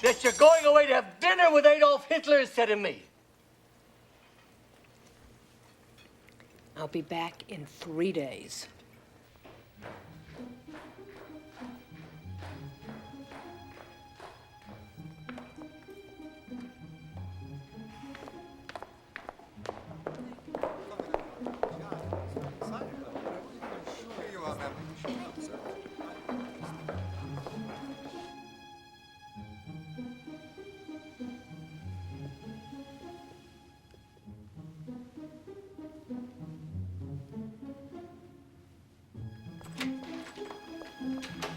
that you're going away to have dinner with Adolf Hitler instead of me. I'll be back in 3 days.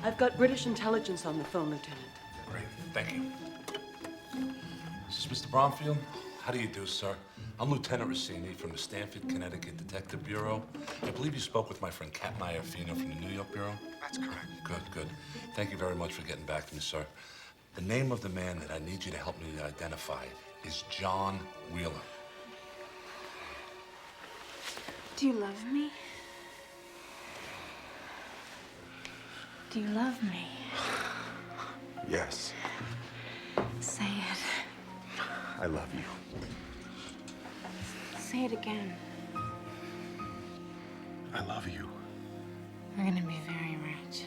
I've got British intelligence on the phone, Lieutenant. Great, thank you. This is Mr. Bromfield. How do you do, sir? I'm Lieutenant Rossini from the Stamford, Connecticut Detective Bureau. I believe you spoke with my friend Katmaier Fino from the New York Bureau? That's correct. Good. Thank you very much for getting back to me, sir. The name of the man that I need you to help me identify is John Wheeler. Do you love me? Do you love me? Yes. Say it. I love you. Say it again. I love you. We're gonna be very rich.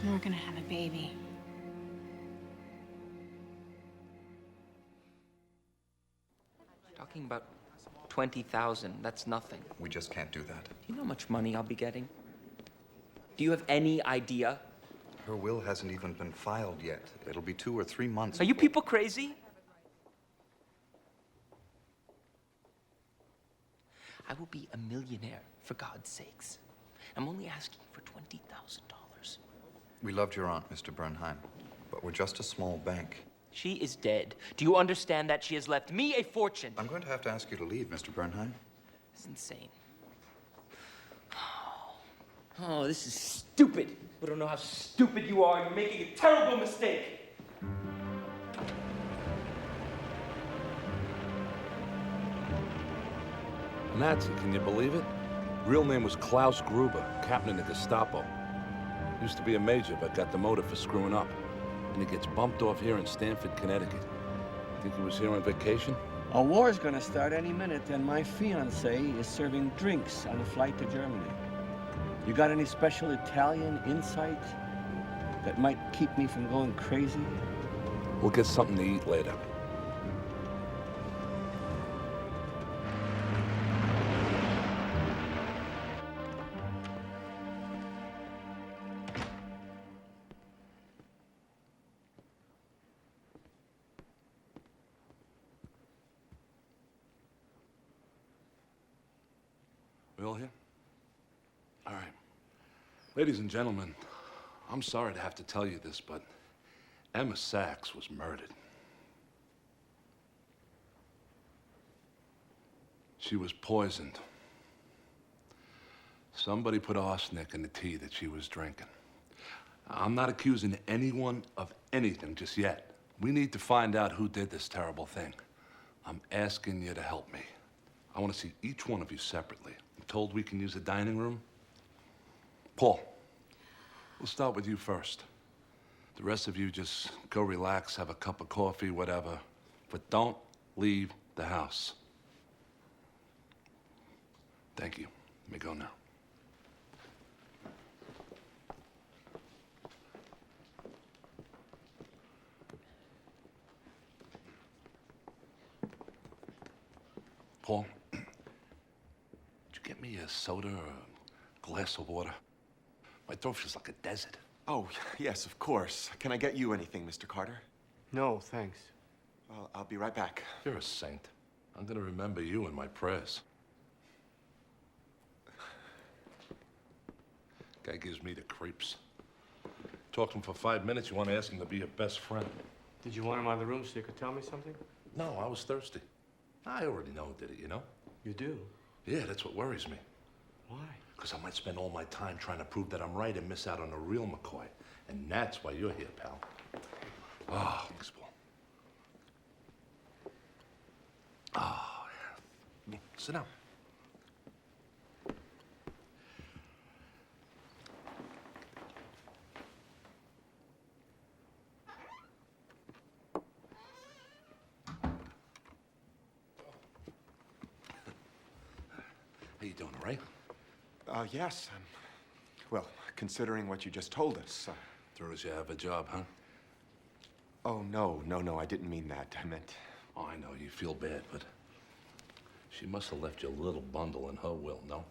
And we're gonna have a baby. Talking about 20,000, that's nothing. We just can't do that. Do you know how much money I'll be getting? Do you have any idea? Her will hasn't even been filed yet. It'll be 2 or 3 months. Are you people crazy? I will be a millionaire, for God's sakes. I'm only asking for $20,000. We loved your aunt, Mr. Bernheim, but we're just a small bank. She is dead. Do you understand that? She has left me a fortune. I'm going to have to ask you to leave, Mr. Bernheim. It's insane. Oh, this is stupid. I don't know how stupid you are. You're making a terrible mistake. Nazi, can you believe it? Real name was Klaus Gruber, captain in the Gestapo. Used to be a major, but got demoted for screwing up. And he gets bumped off here in Stamford, Connecticut. Think he was here on vacation? A war's gonna start any minute, and my fiancée is serving drinks on a flight to Germany. You got any special Italian insight that might keep me from going crazy? We'll get something to eat later. We all here? All right. Ladies and gentlemen, I'm sorry to have to tell you this, but Emma Sachs was murdered. She was poisoned. Somebody put arsenic in the tea that she was drinking. I'm not accusing anyone of anything just yet. We need to find out who did this terrible thing. I'm asking you to help me. I want to see each one of you separately. I'm told we can use the dining room. Paul, we'll start with you first. The rest of you just go relax, have a cup of coffee, whatever. But don't leave the house. Thank you. Let me go now. Paul, did you get me a soda or a glass of water? My throat feels like a desert. Oh, yes, of course. Can I get you anything, Mr. Carter? No, thanks. Well, I'll be right back. You're a saint. I'm gonna remember you in my prayers. Guy gives me the creeps. Talk to him for 5 minutes, you want to ask him to be your best friend. Did you want him out of the room so you could tell me something? No, I was thirsty. I already know who did it, you know? You do? Yeah, that's what worries me. Why? Because I might spend all my time trying to prove that I'm right and miss out on the real McCoy. And that's why you're here, pal. Oh, thanks, Paul. Oh, yeah. Sit down. How you doing, all right? Yes. Well, considering what you just told us. Throws you have a job, huh? Oh, no, I didn't mean that. I meant... Oh, I know, you feel bad, but she must have left you a little bundle in her will, no?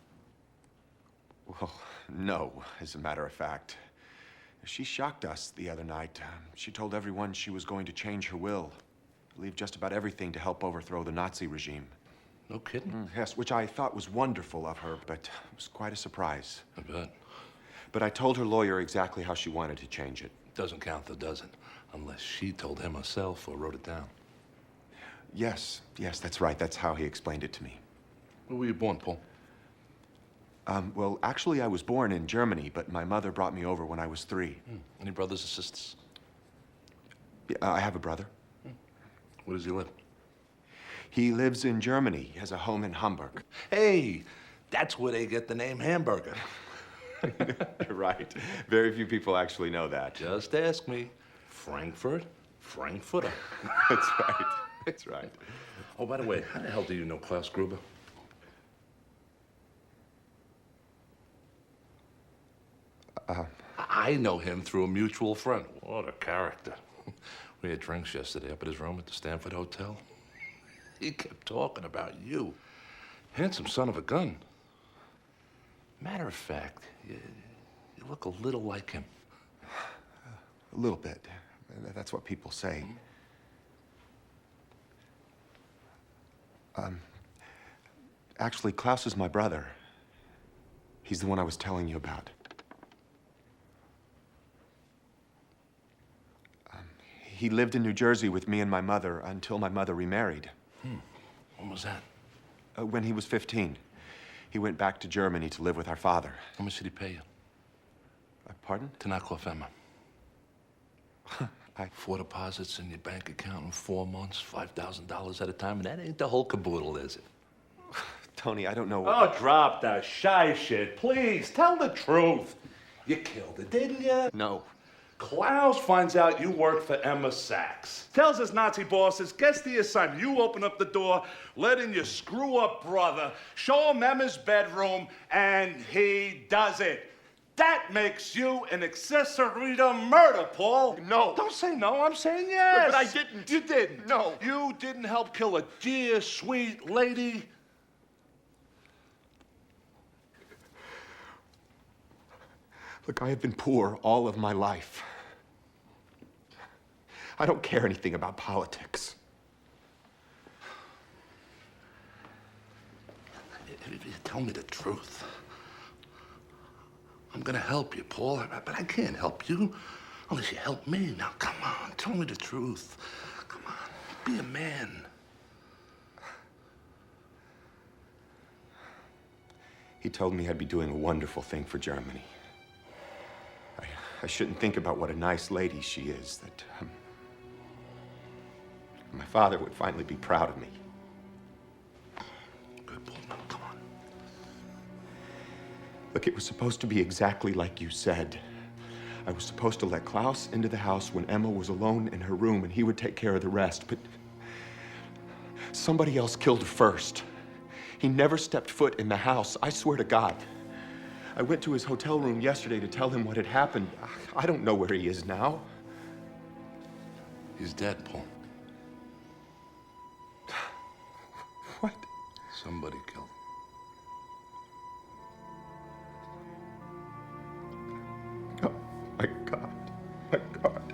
Well, no, as a matter of fact. She shocked us the other night. She told everyone she was going to change her will. Leave just about everything to help overthrow the Nazi regime. No kidding? Yes, which I thought was wonderful of her, but it was quite a surprise. I bet. But I told her lawyer exactly how she wanted to change it. Doesn't count, though, does it? Unless she told him herself or wrote it down. Yes, that's right. That's how he explained it to me. Where were you born, Paul? Well, actually, I was born in Germany, but my mother brought me over when I was 3. Any brothers or sisters? Yeah, I have a brother. Where does he live? He lives in Germany. He has a home in Hamburg. Hey, that's where they get the name hamburger. You're right. Very few people actually know that. Just ask me. Frankfurt, Frankfurter. That's right. That's right. Oh, by the way, how the hell do you know Klaus Gruber? I know him through a mutual friend. What a character. We had drinks yesterday up at his room at the Stanford Hotel. He kept talking about you. Handsome son of a gun. Matter of fact, you look a little like him. A little bit. That's what people say. Actually, Klaus is my brother. He's the one I was telling you about. He lived in New Jersey with me and my mother until my mother remarried. When was that? When he was 15. He went back to Germany to live with our father. How much did he pay you? Pardon? To knock off Emma. 4 deposits in your bank account in 4 months, $5,000 at a time, and that ain't the whole caboodle, is it? Tony, I don't know. Oh, drop that shy shit, please. Tell the truth. You killed her, didn't you? No. Klaus finds out you work for Emma Sachs. Tells his Nazi bosses, guess the assignment. You open up the door, let in your screw-up brother, show him Emma's bedroom, and he does it. That makes you an accessory to murder, Paul. No. Don't say no, I'm saying yes. But I didn't. You didn't. No. You didn't help kill a dear, sweet lady. Look, I have been poor all of my life. I don't care anything about politics. Tell me the truth. I'm gonna help you, Paul, but I can't help you unless you help me. Now, come on, tell me the truth. Come on, be a man. He told me I'd be doing a wonderful thing for Germany. I shouldn't think about what a nice lady she is, that my father would finally be proud of me. Good, Paul, now, come on. Look, it was supposed to be exactly like you said. I was supposed to let Klaus into the house when Emma was alone in her room, and he would take care of the rest, but somebody else killed her first. He never stepped foot in the house, I swear to God. I went to his hotel room yesterday to tell him what had happened. I don't know where he is now. He's dead, Paul. What? Somebody killed him. Oh, my God. My God.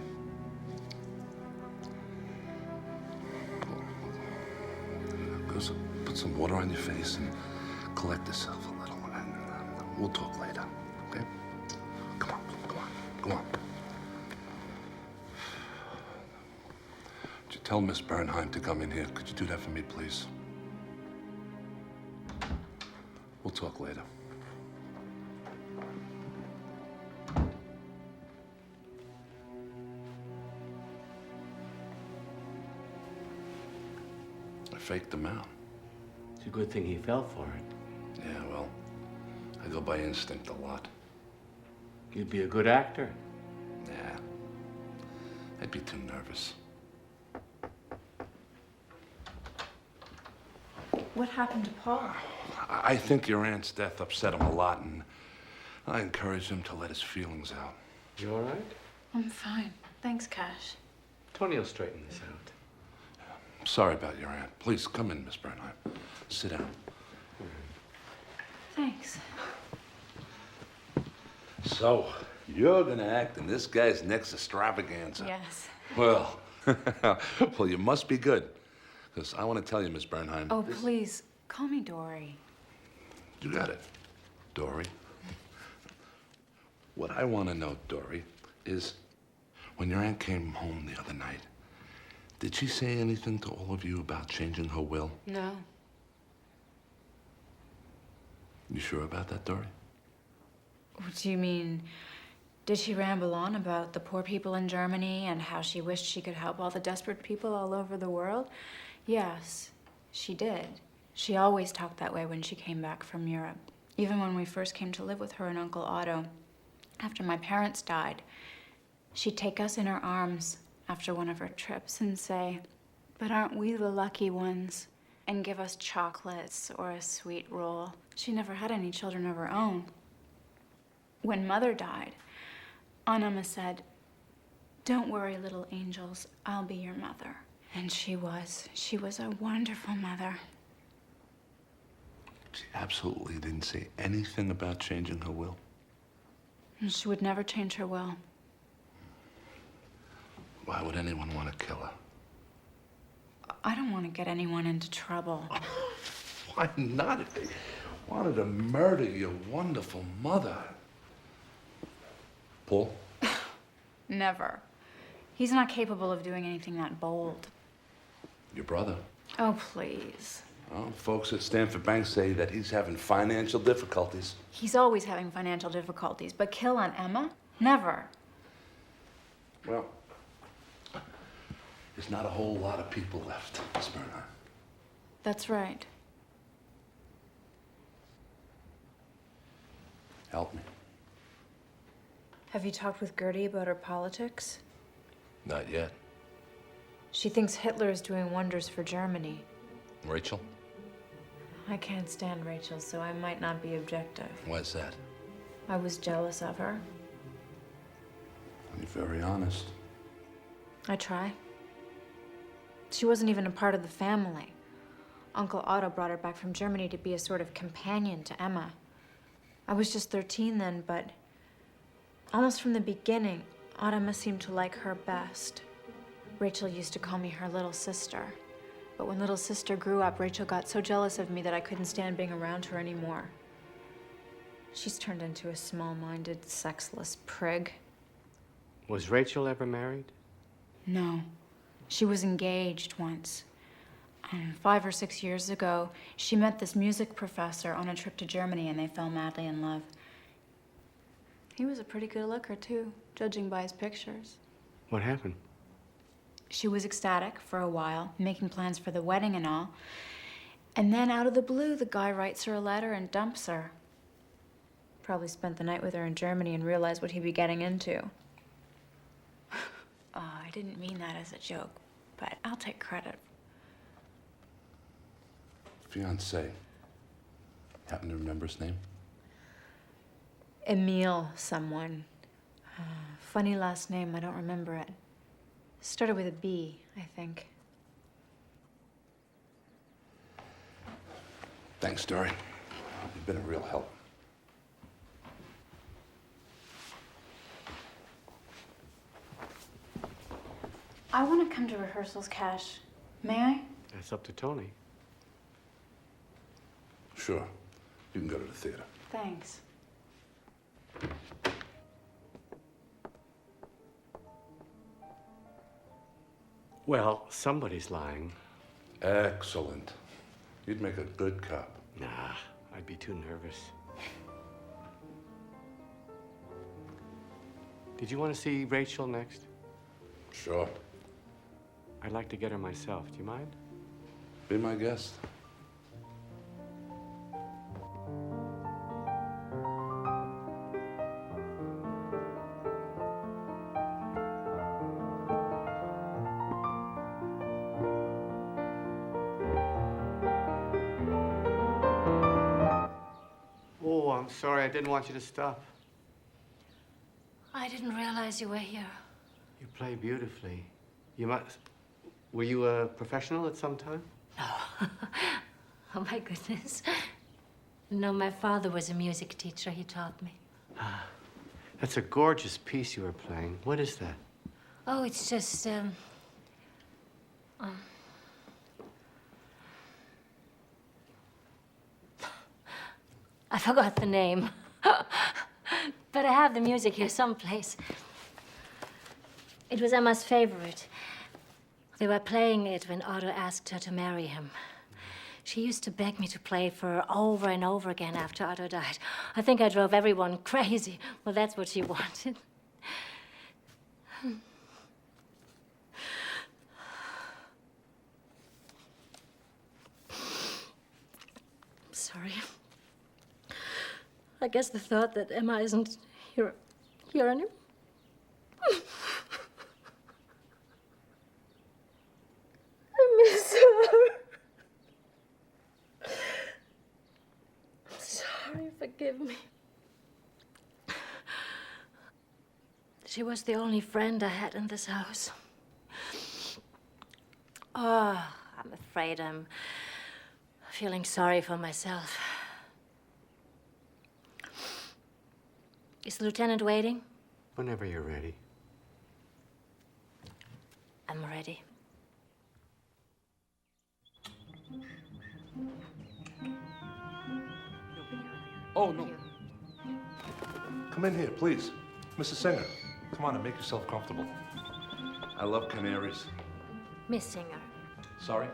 Go put some water on your face and collect yourself a little. We'll talk later, okay? Come on, come on, come on. Would you tell Miss Bernheim to come in here? Could you do that for me, please? We'll talk later. I faked him out. It's a good thing he fell for it. Yeah, well, I go by instinct a lot. You'd be a good actor. Yeah. I'd be too nervous. What happened to Paul? I think your aunt's death upset him a lot, and I encouraged him to let his feelings out. You all right? I'm fine. Thanks, Cash. Tony will straighten this out. I'm sorry about your aunt. Please, come in, Miss Bernheim. Sit down. Thanks. So, you're gonna act in this guy's next extravaganza. Yes. Well, well, you must be good. Because I want to tell you, Miss Bernheim. Oh, please, call me Dory. You got it, Dory. What I want to know, Dory, is when your aunt came home the other night, did she say anything to all of you about changing her will? No. You sure about that, Dory? What do you mean? Did she ramble on about the poor people in Germany and how she wished she could help all the desperate people all over the world? Yes, she did. She always talked that way when she came back from Europe. Even when we first came to live with her and Uncle Otto, after my parents died, she'd take us in her arms after one of her trips and say, "But aren't we the lucky ones?" and give us chocolates or a sweet roll. She never had any children of her own. When Mother died, Aunt Emma said, "Don't worry, little angels, I'll be your mother." And she was. She was a wonderful mother. She absolutely didn't say anything about changing her will. And she would never change her will. Why would anyone want to kill her? I don't want to get anyone into trouble. Why not if they wanted to murder your wonderful mother? Paul? Never. He's not capable of doing anything that bold. Your brother? Oh, please. Well, folks at Stanford Bank say that he's having financial difficulties. He's always having financial difficulties, but kill Aunt Emma? Never. Well, there's not a whole lot of people left, Miss Bernheim. That's right. Help me. Have you talked with Gertie about her politics? Not yet. She thinks Hitler is doing wonders for Germany. Rachel? I can't stand Rachel, so I might not be objective. Why's that? I was jealous of her. You're very honest. I try. She wasn't even a part of the family. Uncle Otto brought her back from Germany to be a sort of companion to Emma. I was just 13 then, but almost from the beginning, Aunt Emma seemed to like her best. Rachel used to call me her little sister. But when little sister grew up, Rachel got so jealous of me that I couldn't stand being around her anymore. She's turned into a small-minded, sexless prig. Was Rachel ever married? No. She was engaged once. 5 or 6 years ago, she met this music professor on a trip to Germany, and they fell madly in love. He was a pretty good looker, too, judging by his pictures. What happened? She was ecstatic for a while, making plans for the wedding and all. And then, out of the blue, the guy writes her a letter and dumps her. Probably spent the night with her in Germany and realized what he'd be getting into. I didn't mean that as a joke, but I'll take credit. Fiancé. Happen to remember his name? Emile someone. Funny last name, I don't remember it. Started with a B, I think. Thanks, Dory. You've been a real help. I want to come to rehearsals, Cash. May I? That's up to Tony. Sure. You can go to the theater. Thanks. Well, somebody's lying. Excellent. You'd make a good cop. Nah, I'd be too nervous. Did you want to see Rachel next? Sure. I'd like to get her myself. Do you mind? Be my guest. Oh, I'm sorry. I didn't want you to stop. I didn't realize you were here. You play beautifully. You must... Were you a professional at some time? No. Oh, my goodness. No, my father was a music teacher. He taught me. That's a gorgeous piece you were playing. What is that? Oh, it's just, I forgot the name. But I have the music here someplace. It was Emma's favorite. They were playing it when Otto asked her to marry him. She used to beg me to play it for her over and over again after Otto died. I think I drove everyone crazy. Well, that's what she wanted. Sorry. I guess the thought that Emma isn't here anymore. I miss her. I'm sorry, forgive me. She was the only friend I had in this house. Oh, I'm afraid I'm feeling sorry for myself. Is the lieutenant waiting? Whenever you're ready. I'm ready. Oh, no. Come in here, please. Mrs. Singer, come on and make yourself comfortable. I love canaries. Miss Singer. Sorry?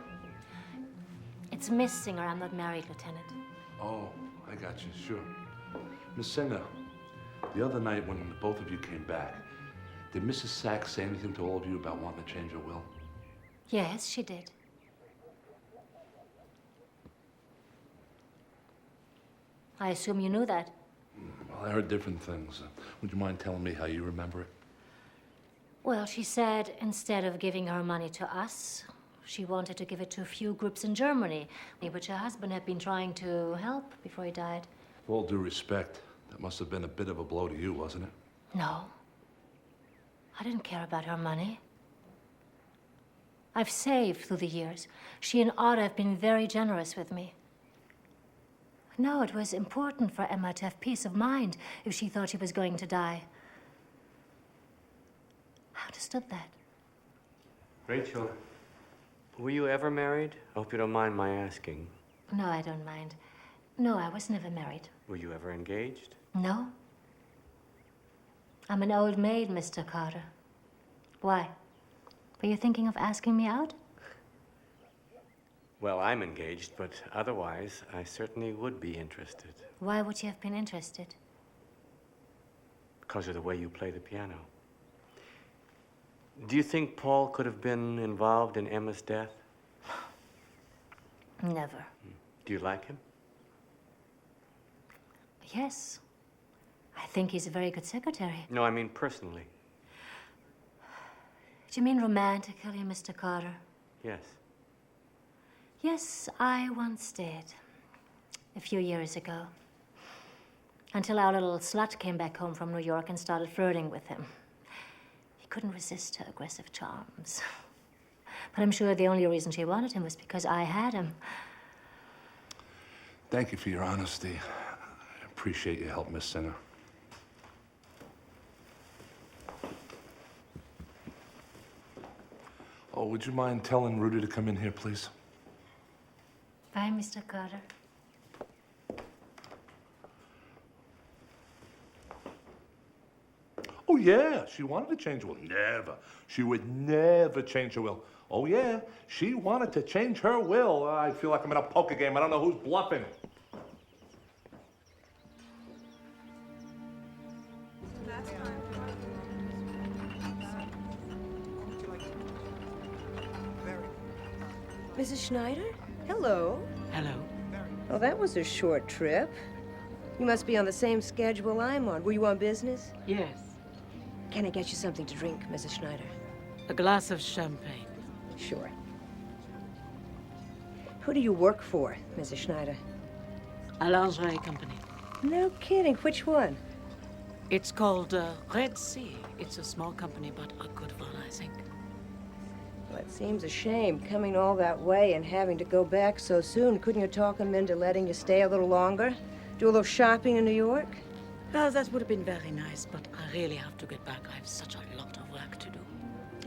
It's Miss Singer. I'm not married, Lieutenant. Oh, I got you, sure. Miss Singer, the other night when both of you came back, did Mrs. Sachs say anything to all of you about wanting to change her will? Yes, she did. I assume you knew that. Well, I heard different things. Would you mind telling me how you remember it? Well, she said instead of giving her money to us, she wanted to give it to a few groups in Germany, which her husband had been trying to help before he died. With all due respect, that must have been a bit of a blow to you, wasn't it? No. I didn't care about her money. I've saved through the years. She and Otto have been very generous with me. No, it was important for Emma to have peace of mind if she thought she was going to die. I understood that. Rachel, were you ever married? I hope you don't mind my asking. No, I don't mind. No, I was never married. Were you ever engaged? No. I'm an old maid, Mr. Carter. Why? Were you thinking of asking me out? Well, I'm engaged, but otherwise, I certainly would be interested. Why would you have been interested? Because of the way you play the piano. Do you think Paul could have been involved in Emma's death? Never. Do you like him? Yes. I think he's a very good secretary. No, I mean personally. Do you mean romantically, Mr. Carter? Yes. Yes, I once did. A few years ago. Until our little slut came back home from New York and started flirting with him. He couldn't resist her aggressive charms. But I'm sure the only reason she wanted him was because I had him. Thank you for your honesty. I appreciate your help, Miss Singer. Oh, would you mind telling Rudy to come in here, please? Bye, Mr. Carter. Oh, yeah, she wanted to change her will. Never. She would never change her will. Oh, yeah, she wanted to change her will. I feel like I'm in a poker game. I don't know who's bluffing. Mrs. Schneider? Hello. Hello. Oh, that was a short trip. You must be on the same schedule I'm on. Were you on business? Yes. Can I get you something to drink, Mrs. Schneider? A glass of champagne. Sure. Who do you work for, Mrs. Schneider? A lingerie company. No kidding. Which one? It's called Red Sea. It's a small company, but a good one, I think. Well, it seems a shame coming all that way and having to go back so soon. Couldn't you talk him into letting you stay a little longer? Do a little shopping in New York? Well, that would have been very nice, but I really have to get back. I have such a lot of work to do.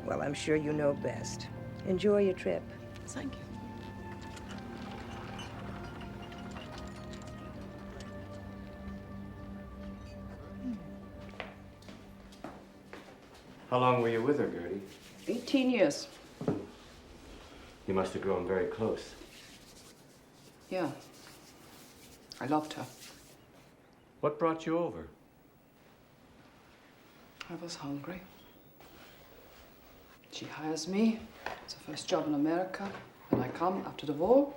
Well, I'm sure you know best. Enjoy your trip. Thank you. How long were you with her, Gertie? 18 years. You must have grown very close. Yeah. I loved her. What brought you over? I was hungry. She hires me. It's her first job in America. When I come after the war,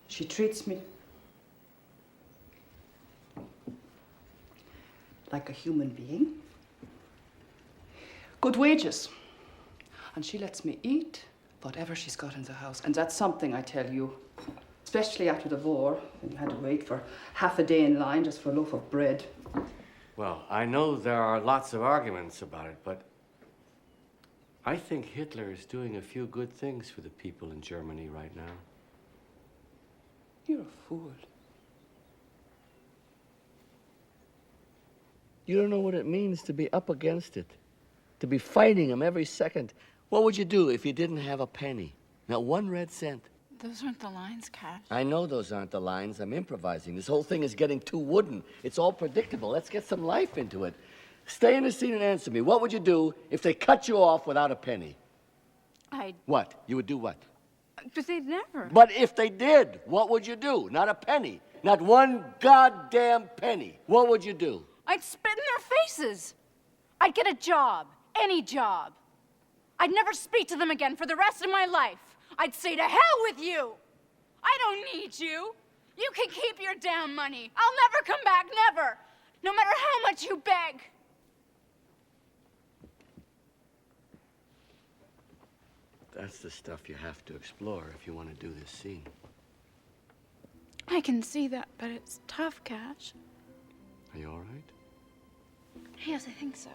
she treats me. like a human being. Good wages. And she lets me eat whatever she's got in the house. And that's something, I tell you, especially after the war, when you had to wait for half a day in line just for a loaf of bread. Well, I know there are lots of arguments about it, but I think Hitler is doing a few good things for the people in Germany right now. You're a fool. You don't know what it means to be up against it, to be fighting him every second. What would you do if you didn't have a penny? Not one red cent. Those aren't the lines, Cash. I know those aren't the lines. I'm improvising. This whole thing is getting too wooden. It's all predictable. Let's get some life into it. Stay in the scene and answer me. What would you do if they cut you off without a penny? What? You would do what? But they'd never. But if they did, what would you do? Not a penny. Not one goddamn penny. What would you do? I'd spit in their faces. I'd get a job. Any job. I'd never speak to them again for the rest of my life. I'd say to hell with you. I don't need you. You can keep your damn money. I'll never come back, never. No matter how much you beg. That's the stuff you have to explore if you want to do this scene. I can see that, but it's tough, Cash. Are you all right? Yes, I think so.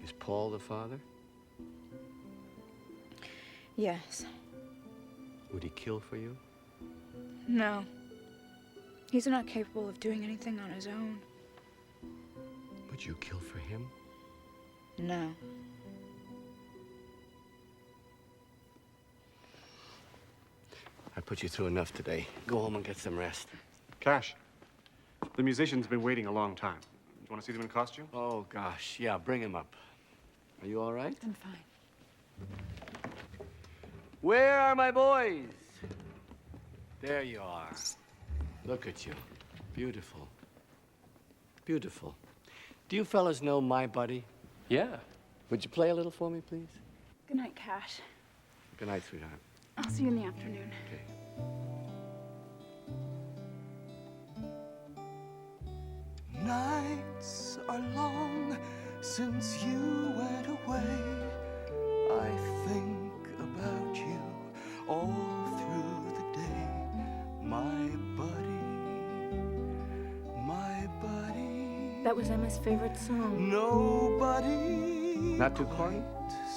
Is Paul the father? Yes. Would he kill for you? No. He's not capable of doing anything on his own. Would you kill for him? No. I put you through enough today. Go home and get some rest. Cash, the musician's been waiting a long time. You want to see them in costume? Oh, gosh. Yeah, bring him up. Are you all right? I'm fine. Where are my boys? There you are. Look at you. Beautiful. Beautiful. Do you fellas know my buddy? Yeah. Would you play a little for me, please? Good night, Cash. Good night, sweetheart. I'll see you in the afternoon. Okay. Nights are long since you went away. I think about you all through the day. My buddy, my buddy. That was Emma's favorite song. Nobody. Not too corny?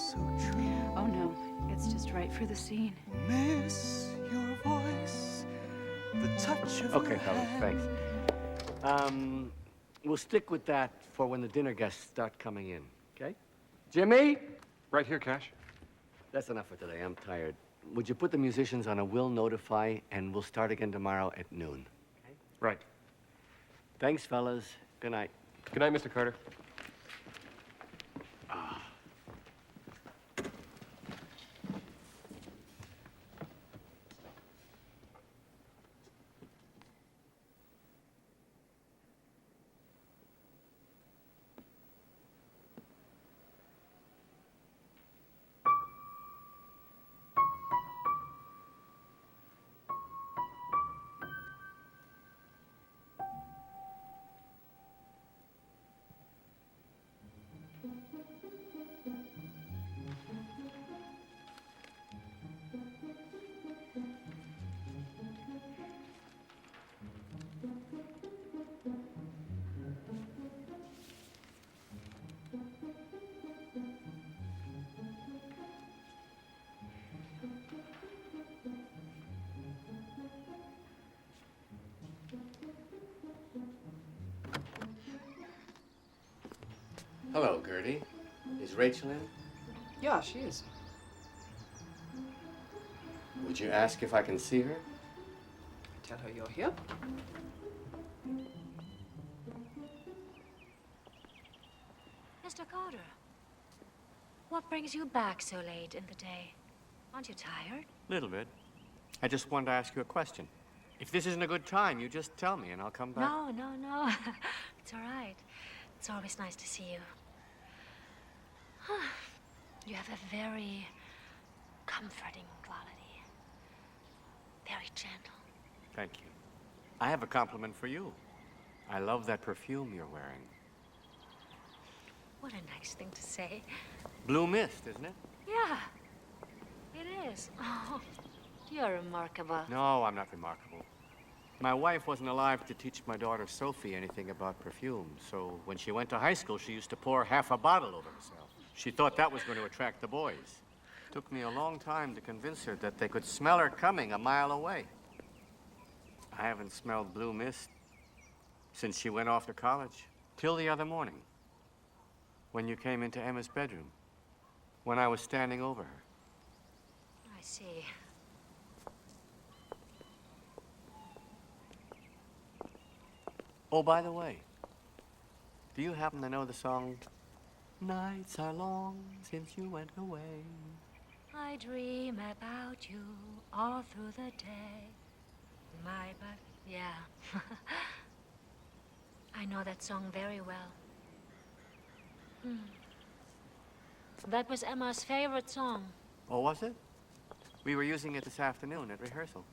So true. Oh, no. It's just right for the scene. Miss your voice, the touch of Okay, your fellas, hand. thanks. We'll stick with that for when the dinner guests start coming in, okay? Jimmy? Right here, Cash. That's enough for today. I'm tired. Would you put the musicians on a will notify, and we'll start again tomorrow at noon? Okay? Right. Thanks, fellas. Good night. Good night, Mr. Carter. Hello, Gertie. Is Rachel in? Yeah, she is. Would you ask if I can see her? Tell her you're here. Mr. Carter, what brings you back so late in the day? Aren't you tired? Little bit. I just wanted to ask you a question. If this isn't a good time, you just tell me and I'll come back. No. It's all right. It's always nice to see you. You have a very comforting quality. Very gentle. Thank you. I have a compliment for you. I love that perfume you're wearing. What a nice thing to say. Blue mist, isn't it? Yeah, it is. Oh, you're remarkable. No, I'm not remarkable. My wife wasn't alive to teach my daughter Sophie anything about perfume, so when she went to high school, she used to pour half a bottle over herself. She thought that was going to attract the boys. Took me a long time to convince her that they could smell her coming a mile away. I haven't smelled blue mist since she went off to college, till the other morning, when you came into Emma's bedroom, when I was standing over her. I see. Oh, by the way, do you happen to know the song, Nights Are Long Since You Went Away? I dream about you all through the day. Yeah. I know that song very well. That was Emma's favorite song. Oh, was it? We were using it this afternoon at rehearsal.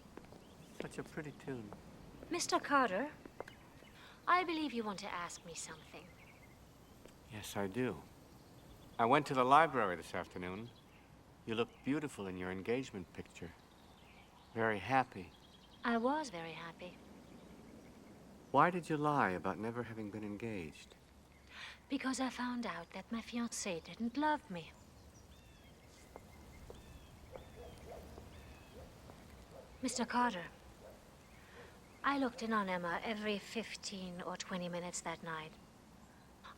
Such a pretty tune. Mr. Carter, I believe you want to ask me something. Yes, I do. I went to the library this afternoon. You look beautiful in your engagement picture. Very happy. I was very happy. Why did you lie about never having been engaged? Because I found out that my fiancé didn't love me. Mr. Carter, I looked in on Emma every 15 or 20 minutes that night.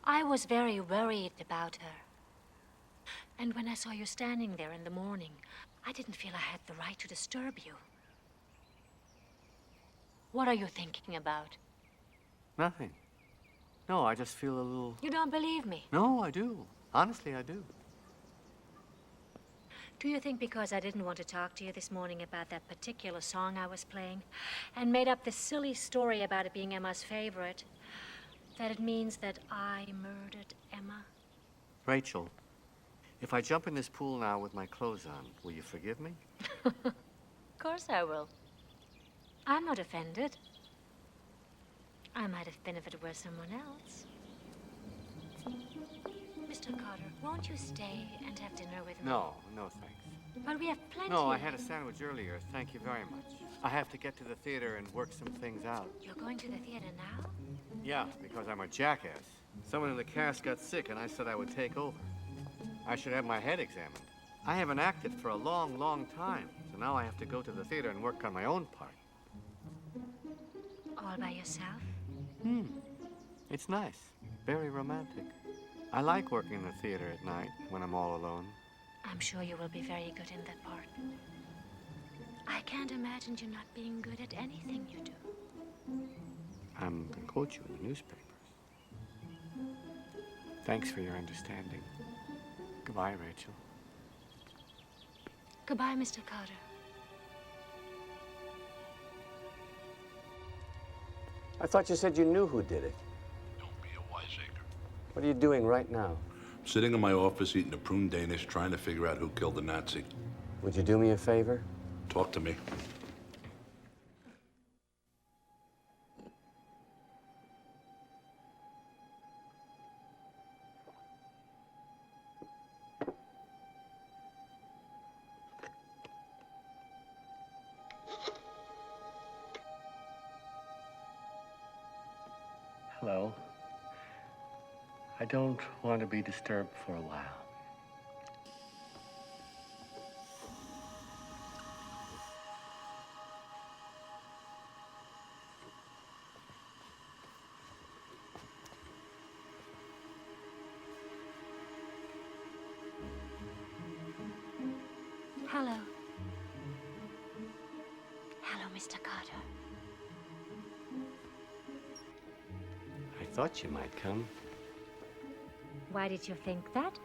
I was very worried about her. And when I saw you standing there in the morning, I didn't feel I had the right to disturb you. What are you thinking about? Nothing. No, I just feel a little... You don't believe me? No, I do. Honestly, I do. Do you think because I didn't want to talk to you this morning about that particular song I was playing and made up this silly story about it being Emma's favorite, that it means that I murdered Emma? Rachel, if I jump in this pool now with my clothes on, will you forgive me? Of course I will. I'm not offended. I might have been if it were someone else. Mr. Carter, won't you stay and have dinner with me? No, no thanks. But we have plenty. No, I had a sandwich earlier. Thank you very much. I have to get to the theater and work some things out. You're going to the theater now? Yeah, because I'm a jackass. Someone in the cast got sick and I said I would take over. I should have my head examined. I haven't acted for a long, long time, so now I have to go to the theater and work on my own part. All by yourself? It's nice. Very romantic. I like working in the theater at night when I'm all alone. I'm sure you will be very good in that part. I can't imagine you not being good at anything you do. I'm going to quote you in the newspapers. Thanks for your understanding. Goodbye, Rachel. Goodbye, Mr. Carter. I thought you said you knew who did it. Don't be a wiseacre. What are you doing right now? Sitting in my office eating a prune Danish, trying to figure out who killed the Nazi. Would you do me a favor? Talk to me. Hello. I don't want to be disturbed for a while. Hello. Hello, Mr. Carter. I thought you might come. Why did you think that?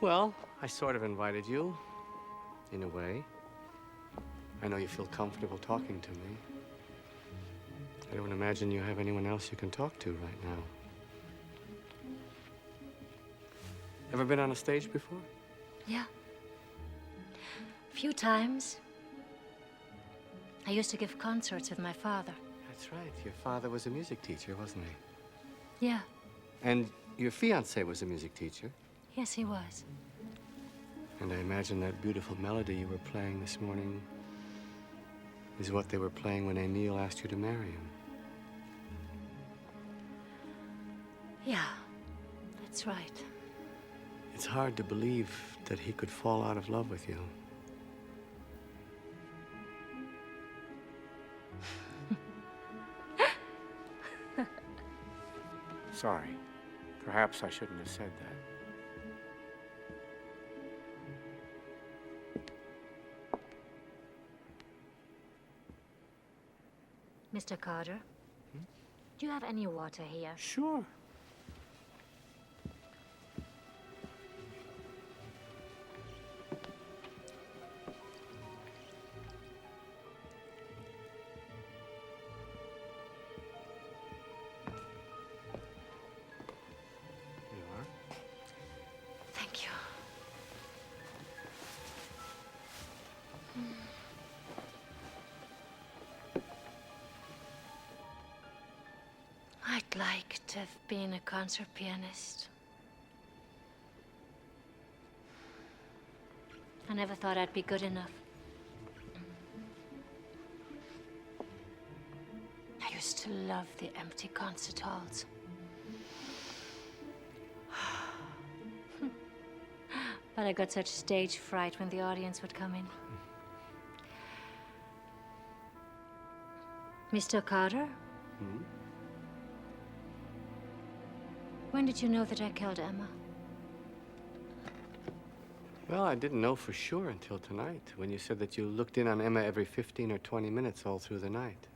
Well, I sort of invited you, in a way. I know you feel comfortable talking to me. I don't imagine you have anyone else you can talk to right now. Ever been on a stage before? Yeah. A few times. I used to give concerts with my father. That's That's right. Your father was a music teacher, wasn't he? Yeah, And your fiancé was a music teacher. yes, he was. And I imagine that beautiful melody you were playing this morning is what they were playing when Emile asked you to marry him. Yeah, that's right. It's hard to believe that he could fall out of love with you. Sorry. Perhaps I shouldn't have said that. Mr. Carter, do you have any water here? Sure. Thank you. I'd like to have been a concert pianist. I never thought I'd be good enough. I used to love the empty concert halls. But I got such stage fright when the audience would come in. Mr. Carter? When did you know that I killed Emma? Well, I didn't know for sure until tonight, when you said that you looked in on Emma every 15 or 20 minutes all through the night.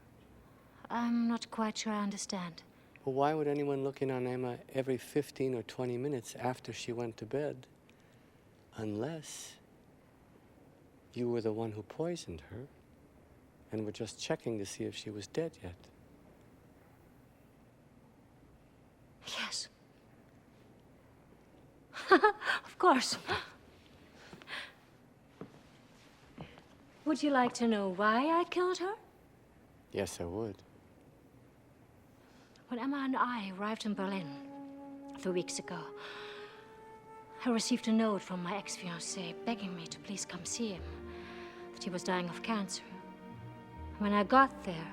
I'm not quite sure I understand. Well, why would anyone look in on Emma every 15 or 20 minutes after she went to bed? Unless you were the one who poisoned her and were just checking to see if she was dead yet. Yes. Of course. Would you like to know why I killed her? Yes, I would. When Emma and I arrived in Berlin 2 weeks ago, I received a note from my ex-fiancé begging me to please come see him, that he was dying of cancer. When I got there,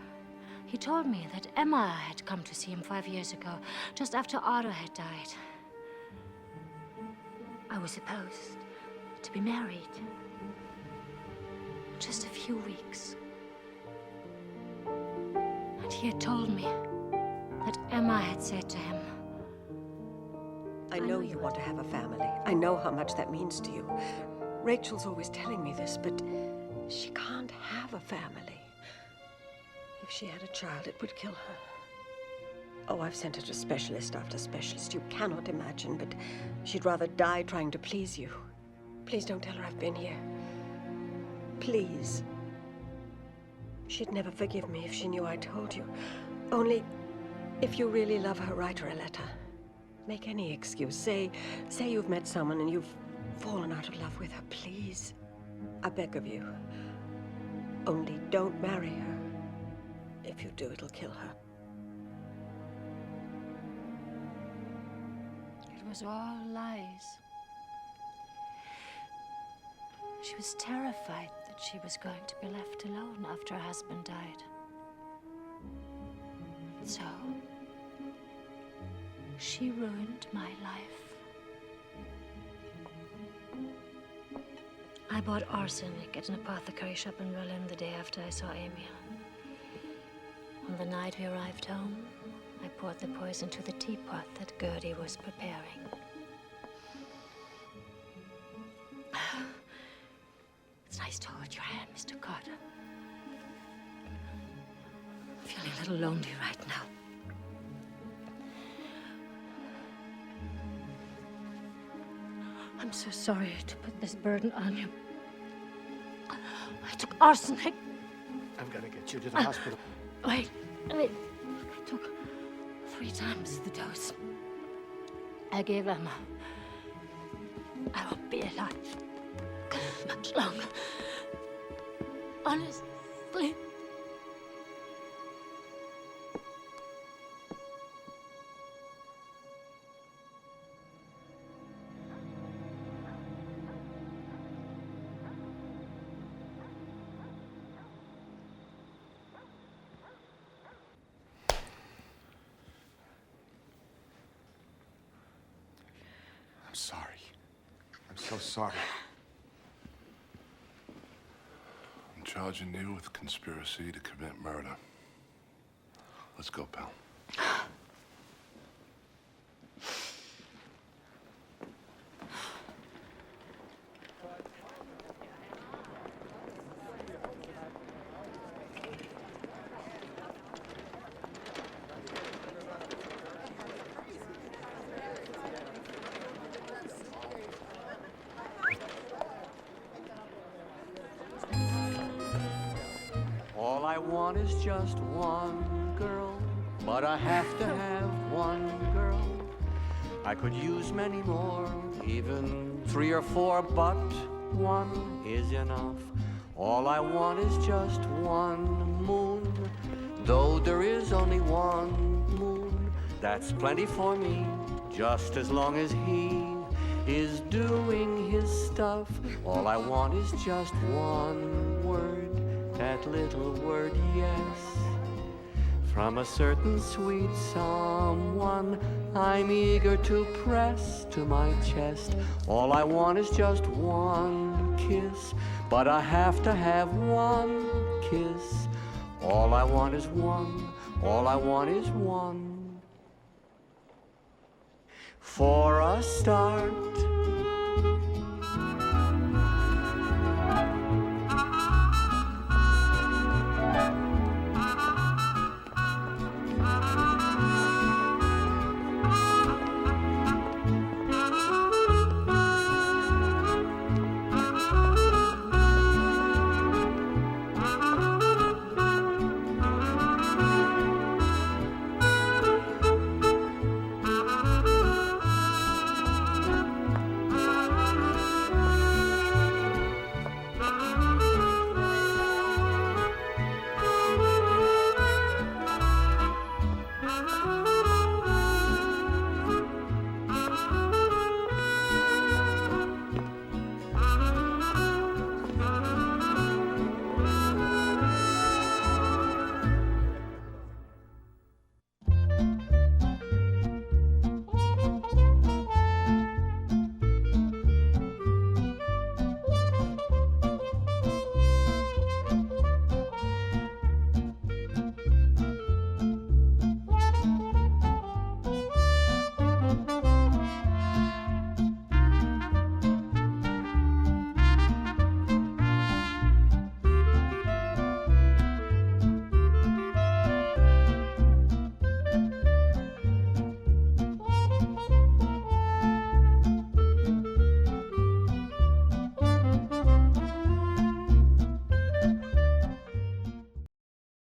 he told me that Emma had come to see him 5 years ago, just after Otto had died. I was supposed to be married. Just a few weeks. And he had told me that Emma had said to him, I know you want to have a family. I know how much that means to you. Rachel's always telling me this, but she can't have a family. If she had a child, it would kill her. Oh, I've sent her to specialist after specialist. You cannot imagine, but she'd rather die trying to please you. Please don't tell her I've been here. Please. She'd never forgive me if she knew I told you. Only, if you really love her, write her a letter. Make any excuse. Say you've met someone and you've fallen out of love with her. Please. I beg of you. Only don't marry her. If you do, it'll kill her. it was all lies. She was terrified that she was going to be left alone after her husband died. So, she ruined my life. I bought arsenic at an apothecary shop in Berlin the day after I saw Amy. On the night we arrived home, I poured the poison to the teapot that Gertie was preparing. It's nice to hold your hand, Mr. Carter. I'm feeling a little lonely right now. I'm so sorry to put this burden on you. I took arsenic. I've got to get you to the hospital. Wait. I took 3 times the dose. I gave Emma. I won't be alive much longer. Honestly. I'm sorry. I'm so sorry. I'm charging you with conspiracy to commit murder. Let's go, pal. All I want is just one girl, but I have to have one girl. I could use many more, even 3 or 4, but one is enough. All I want is just one moon, though there is only one moon. That's plenty for me, just as long as he is doing his stuff. All I want is just one word, that little word yes, from a certain sweet someone I'm eager to press to my chest. All I want is just one kiss, but I have to have one kiss. All I want is one, all I want is one. For a start,